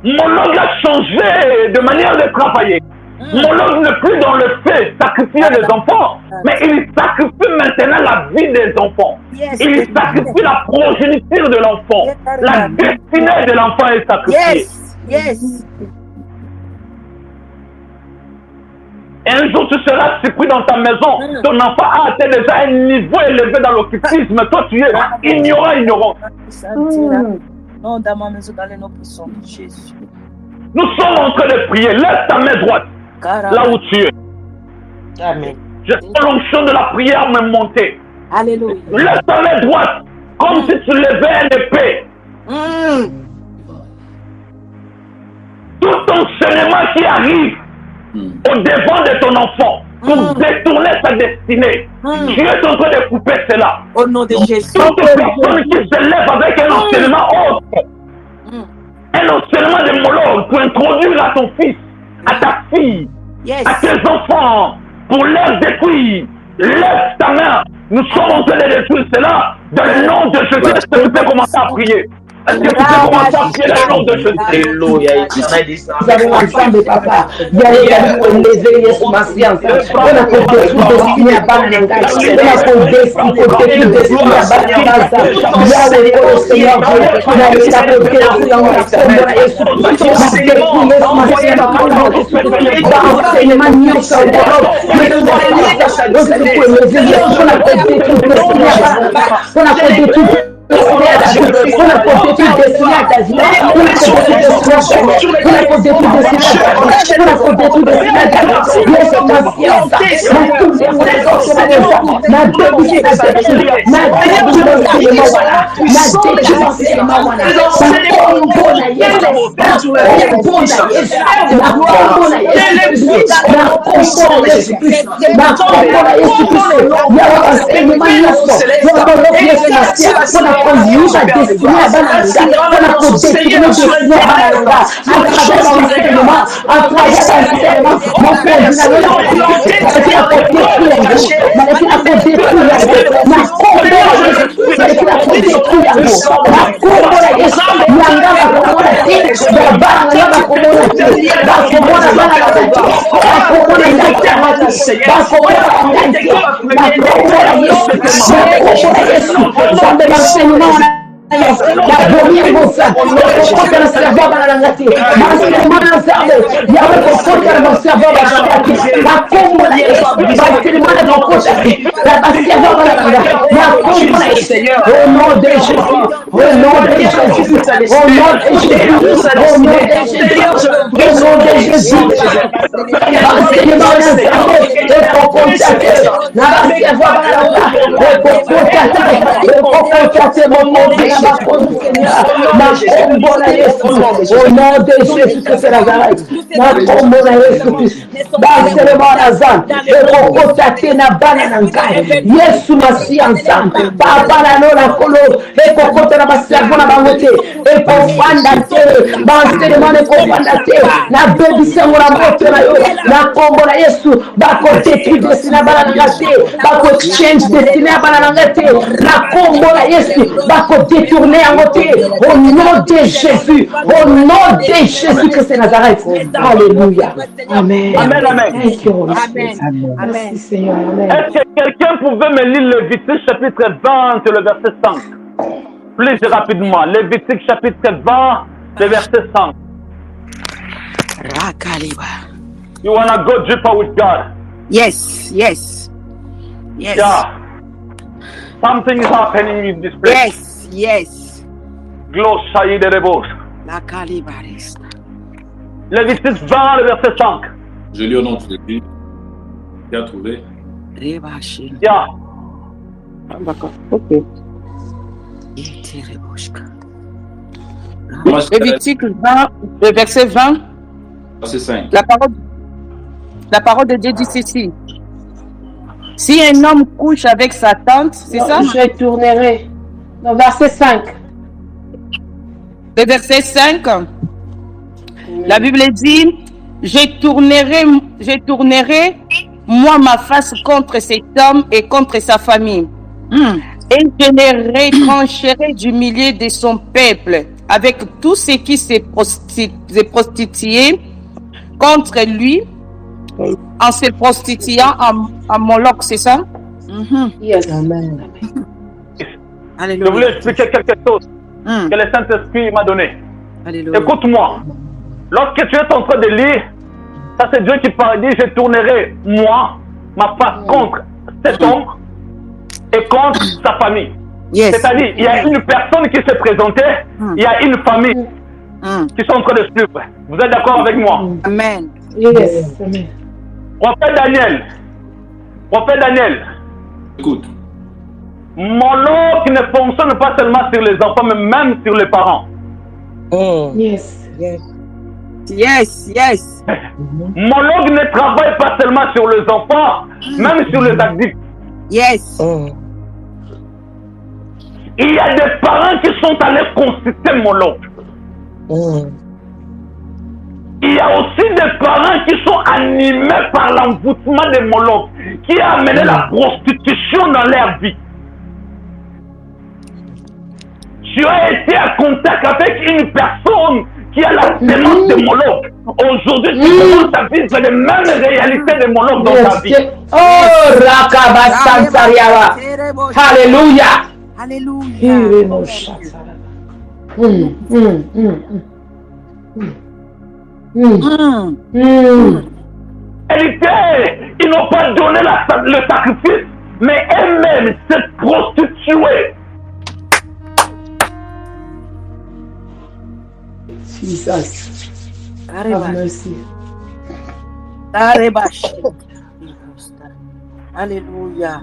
Moloch a changé de manière de travailler. Moloch n'est plus dans le fait sacrifier les enfants, mais il sacrifie maintenant la vie des enfants. Il sacrifie la progéniture de l'enfant. La destinée de l'enfant est sacrifiée. Yes. Et un jour, tu seras surpris dans ta maison. Ton enfant a atteint déjà un niveau élevé dans l'occultisme. Toi, tu es ignorant. Non, dans ma maison, dans les noms puissants de Jésus. Nous sommes en train de prier. Lève ta main droite. Là où tu es. Amen. Je sens l'onction de la prière me monter. Alléluia. Lève ta main droite. Comme si tu levais un épée. Tout enseignement qui arrive au devant de ton enfant pour détourner sa destinée. Tu es en train de couper cela. Au nom de Jésus. Toute personne qui se lève avec un enseignement autre, un enseignement de Moloch pour introduire à ton fils, à ta fille, à tes enfants, pour leur détruire, lève ta main. Nous sommes en train de détruire cela dans le nom de Jésus. Est-ce que tu peux commencer à prier? Est-ce que tu peux commencer à prier dans le nom de Jésus? Alléluia. Nous avons ensemble, papa. Il y a lever Yesu Masianza. On a fait des destinées à Banananga. On a fait des destinées à Banananga. Il y a le Seigneur Dieu. On a fait la protection dans la sombre de Yesu. La serveur va s'attaquer. La combo la basculement dans le la serveur va la combo Seigneur. Au nom de Jésus. Au nom de Jésus. Au nom de Jésus. Au nom de Jésus. Au nom de Jésus. Basculement la serveur. Et pour contacter. La serveur va la et pour contacter. Et pour contacter mon nom de Seigneur. La combo la au nom de Jésus Christ de Nazareth, na kombo na Yesu Kristo, basellement na zan, ekokotate na bana na ngai, Yesu masi ensemble, papa na no na kolo, ekokota na baservo na bango te, ekofanda te, basellement ekofanda te, na bebisango na moto na yo, na kombo na Yesu, bakotetri destina bana na ngate, bakochange destina bana na ngate, na kombo na Yesu, bakodetourner yango te, au nom de Jésus, au nom de Jésus-Christ de Nazareth. Alléluia. Amen. Amen, amen. Thank you, Holy Amen. Spirit. Amen. Merci, Seigneur. Amen. Est-ce que quelqu'un pouvait me lire Lévitique chapitre 20, le verset 5? Plus rapidement. Lévitique chapitre 20, le verset 5. You want to go deeper with God? Yes, yes. Yes. Yeah. Something is happening in this place. Yes, yes. Glosaï de rebos. La calibarista. Lévitique 20, le verset 5. Je lis au nom de Jésus. Tu as trouvé? Rebashi. Yeah. D'accord. Ok. Lévitique 20, le verset 20. Verset 5. La parole de Dieu dit ceci. Si un homme couche avec sa tante, c'est ça? Je tournerai. Non, verset 5. Le verset 5. La Bible dit, je tournerai moi ma face contre cet homme et contre sa famille. Et je les retrancherai du milieu de son peuple avec tous ceux qui se prostituaient contre lui en se prostituant en Moloch, c'est ça? Yes. Amen. Je voulais expliquer quelque chose que le Saint-Esprit m'a donné. Alléluia. Écoute-moi. Lorsque tu es en train de lire, ça c'est Dieu qui parle, dit, je tournerai moi, ma face contre cet homme et contre sa famille. Yes. C'est-à-dire, il y a une personne qui s'est présentée, il y a une famille qui sont en train de suivre. Vous êtes d'accord avec moi? Amen. Yes. Amen. Prophète Daniel, Écoute. Moloch ne fonctionne pas seulement sur les enfants, mais même sur les parents. Yes. Yes, yes. Moloch ne travaille pas seulement sur les enfants, même sur les adultes. Yes. Il y a des parents qui sont allés consulter Moloch. Il y a aussi des parents qui sont animés par l'envoûtement de Moloch, qui a amené la prostitution dans leur vie. Tu as été en contact avec une personne qui a la sémence de Moloch. Aujourd'hui, tu commences à vivre les mêmes réalités de Moloch dans ta vie. Oh, Rakabasantariaba. Alléluia. Alléluia. Ils n'ont pas donné le sacrifice, mais elles-mêmes se prostituées. Jesus. Have mercy. Alléluia.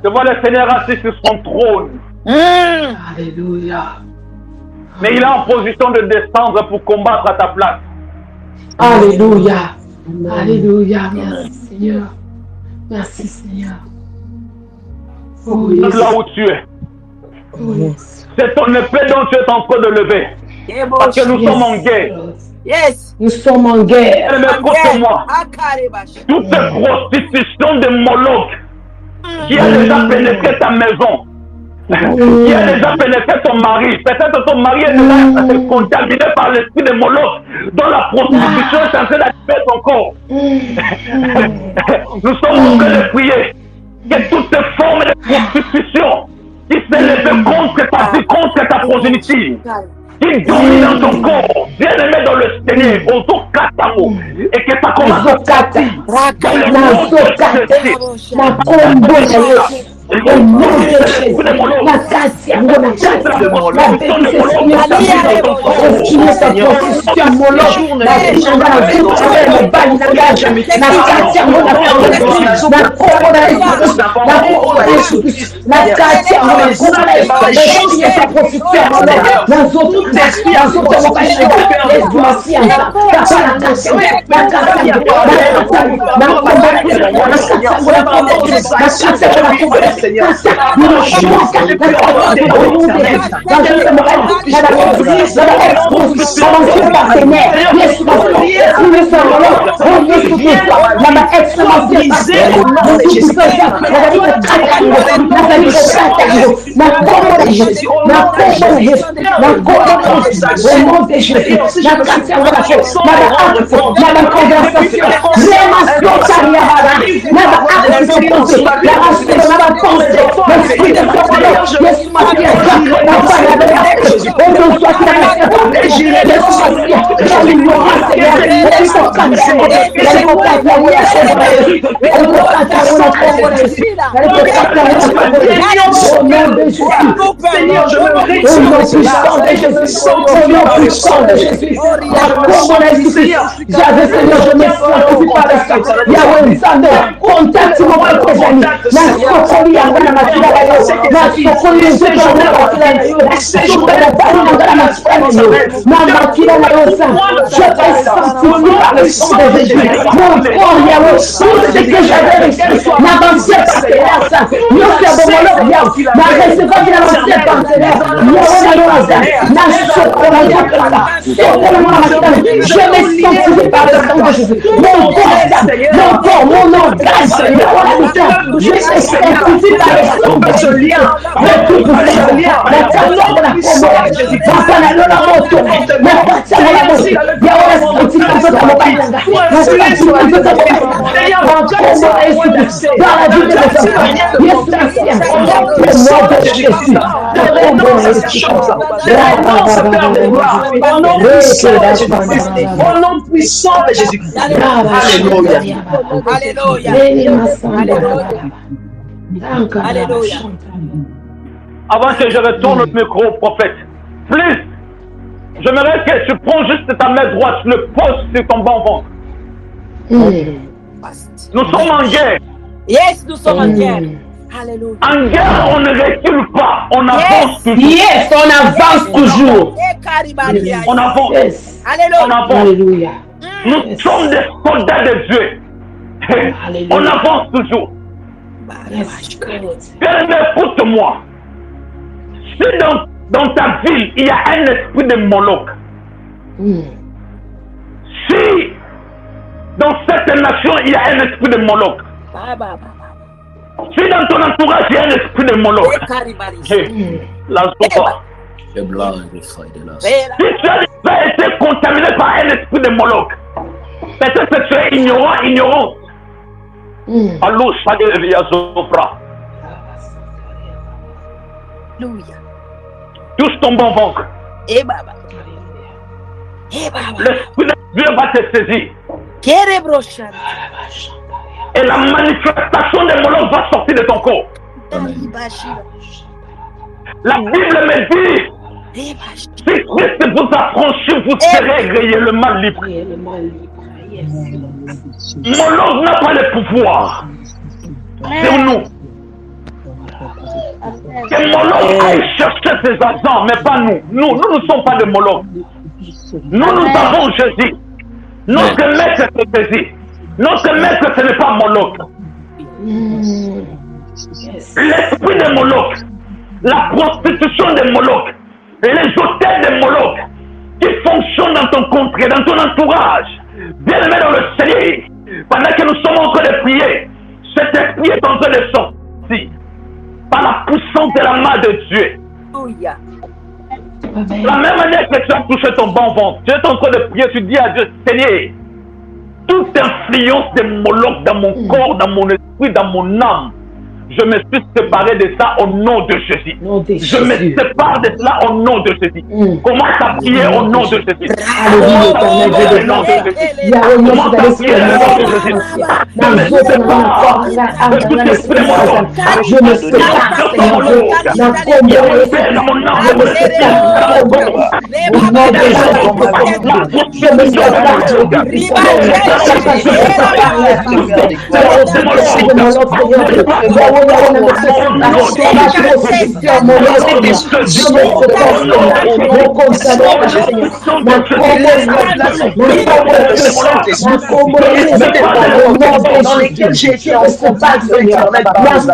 Je vois le Seigneur assis sur son trône. Alléluia. Mais il est en position de descendre pour combattre à ta place. Alléluia. Alléluia. Merci Seigneur. Merci Seigneur. Oh, yes. Là où tu es. Oh, yes. C'est ton épée dont tu es en train de lever. Parce que nous sommes en guerre. Yes. Nous sommes en guerre. Écoute-moi. Toute cette prostitution de Moloch qui a déjà pénétré ta maison, qui a déjà pénétré ton mari, peut-être ton mari est déjà contaminé par l'esprit de Moloch, dont la prostitution est en train d'activer ton corps. Nous sommes en train de prier que toutes ces formes de prostitution qui s'élèvent contre ta vie, contre ta progéniture, qui domine dans ton corps, bien-aimé dans le Seigneur, autour katamo, et que ça commence à sortir dans le monde de Jésus. Au nom de Jésus, la casse, la Seigneur, au nom puissant de Jésus-Christ. Alléluia. Alléluia. Avant que je retourne le micro au prophète, please, j'aimerais que tu prends juste ta main droite, tu le poses sur ton bon ventre. Nous sommes en guerre. Yes, nous sommes en guerre. Alléluia. En guerre, on ne recule pas, on avance toujours. Yes, on avance toujours. On avance. Yes. On avance. Alléluia. Nous sommes des soldats de Dieu. On avance toujours. Bien-aimé, écoute-moi. Si dans ta ville, il y a un esprit de Moloch, si dans cette nation, il y a un esprit de Moloch, si dans ton entourage, il y a un esprit de Moloch, la sopa. Si tu as déjà été contaminé par un esprit de Moloch, peut-être que tu es ignorant. Allô, ça devient Zopra. Touche ton bon ventre. L'esprit de Dieu va te saisir. Et la manifestation de Moloch va sortir de ton corps. La Bible me dit, si Christ vous a franchi, vous serez réellement libre. Moloch n'a pas le pouvoir sur nous. Que Moloch aille chercher ses agents, mais pas nous. Nous ne sommes pas de Moloch. Nous avons Jésus. Notre maître c'est Jésus. Notre maître ce n'est pas Moloch. L'esprit de Moloch, la prostitution de Moloch, les hôtels de Moloch qui fonctionnent dans ton contrée, dans ton entourage. Bien-aimé dans le Seigneur, pendant que nous sommes en train de prier, cet esprit est en train de sortir par la puissance de la main de Dieu. La même manière que tu as touché ton bon ventre, tu es en train de prier, tu dis à Dieu, Seigneur, toute influence de Moloch dans mon corps, dans mon esprit, dans mon âme, Je me suis séparé de ça au nom de Jésus. Je me sépare de cela au nom de Jésus. Commence à prier au nom de Jésus. Commence à prier au nom de Jésus. Commence à prier au nom de Jésus. Je me sépare de tout esprit mort. Je me sépare, Seigneur Dieu. Je dans lesquels j'ai été en contact de l'éternel par la vie,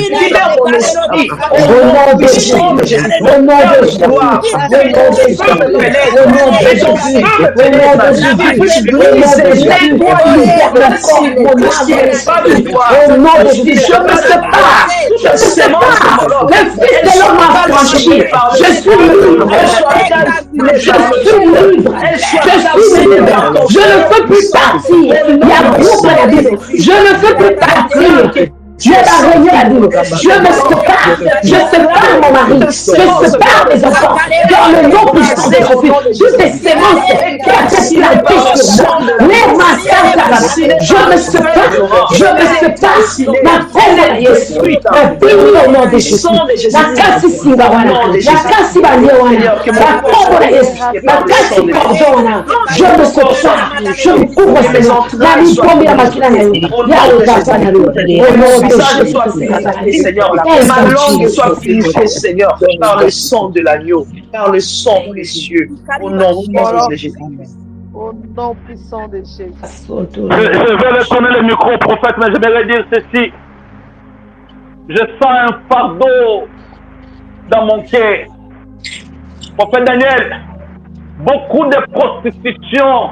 libère mon esprit, au nom de Jésus, au nom de Jésus, au nom de Jésus, au nom de Jésus, au nom de Jésus, au nom de Jésus, je me sépare, le Fils de l'homme a franchi, je suis libre, je ne peux plus partir, il y a beaucoup à dire, je ne peux plus partir. Dieu va régner la Bible. Je me sépare. Je sépare mon mari. Je sépare mes enfants. Dans le nom puissant de Jésus. Toutes les sémences qui a été plantées sur moi. Les massacres. Je me sépare. Je me sépare. Ma pauvre Jésus. Béni au nom de Jésus. La casse Singawana. La casse Banyawana. La pauvre Jésus. La casse Cordona. Je me sépare. Je me couvre Seigneur. La vie tombe à ma clé. Au nom de Seigneur, ma langue soit purifiée, Seigneur, par le sang de l'agneau, par le sang précieux, au nom puissant de Jésus. Au nom puissant de Jésus. Je vais retourner le micro, prophète, mais j'aimerais dire ceci. Je sens un fardeau dans mon cœur. Prophète Daniel, beaucoup de prostitution,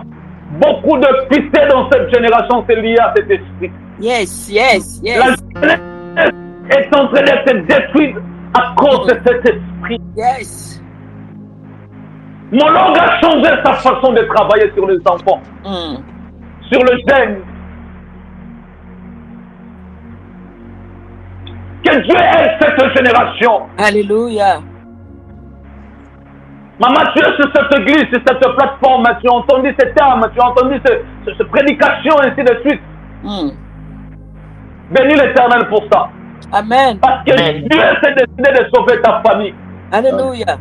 beaucoup de pitié dans cette génération, c'est lié à cet esprit. Yes, yes, yes. La jeunesse est en train d'être détruite à cause de cet esprit. Yes. Mon langue a changé sa façon de travailler sur les enfants, sur le jeune. Que Dieu aide cette génération. Alléluia. Maman, tu es sur cette église, sur cette plateforme, tu as entendu ces termes, tu as entendu cette prédication, ainsi de suite. Bénis l'Éternel pour ça. Amen. Parce que Dieu s'est décidé de sauver ta famille. Alléluia.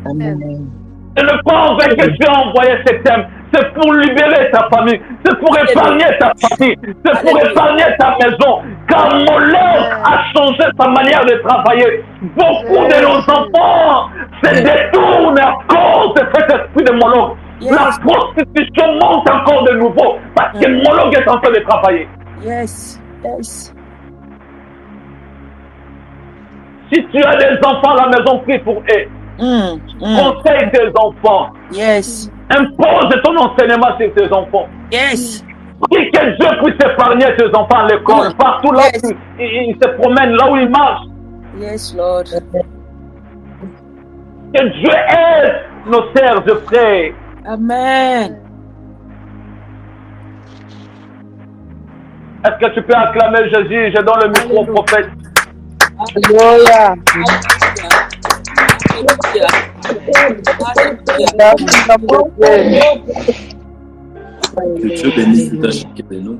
Et le plan avec que Dieu a envoyé ces thèmes, c'est pour libérer ta famille, c'est pour épargner ta famille, c'est pour épargner ta maison. Car Moloch a changé sa manière de travailler. Beaucoup de nos enfants se détournent à cause de cet esprit de Moloch. La prostitution monte encore de nouveau parce que Moloch est en train de travailler. Yes, yes. Si tu as des enfants à la maison, prie pour eux. Conseille tes enfants. Yes. Impose ton enseignement sur tes enfants. Yes. Prie que Dieu puisse épargner tes enfants à l'école, partout là où ils se promènent, là où ils marchent. Yes, Lord. Que Dieu aide nos sœurs et frères. Amen. Est-ce que tu peux acclamer Jésus? Je donne le micro au prophète. Alléluia. Que Dieu bénisse chacun de nous.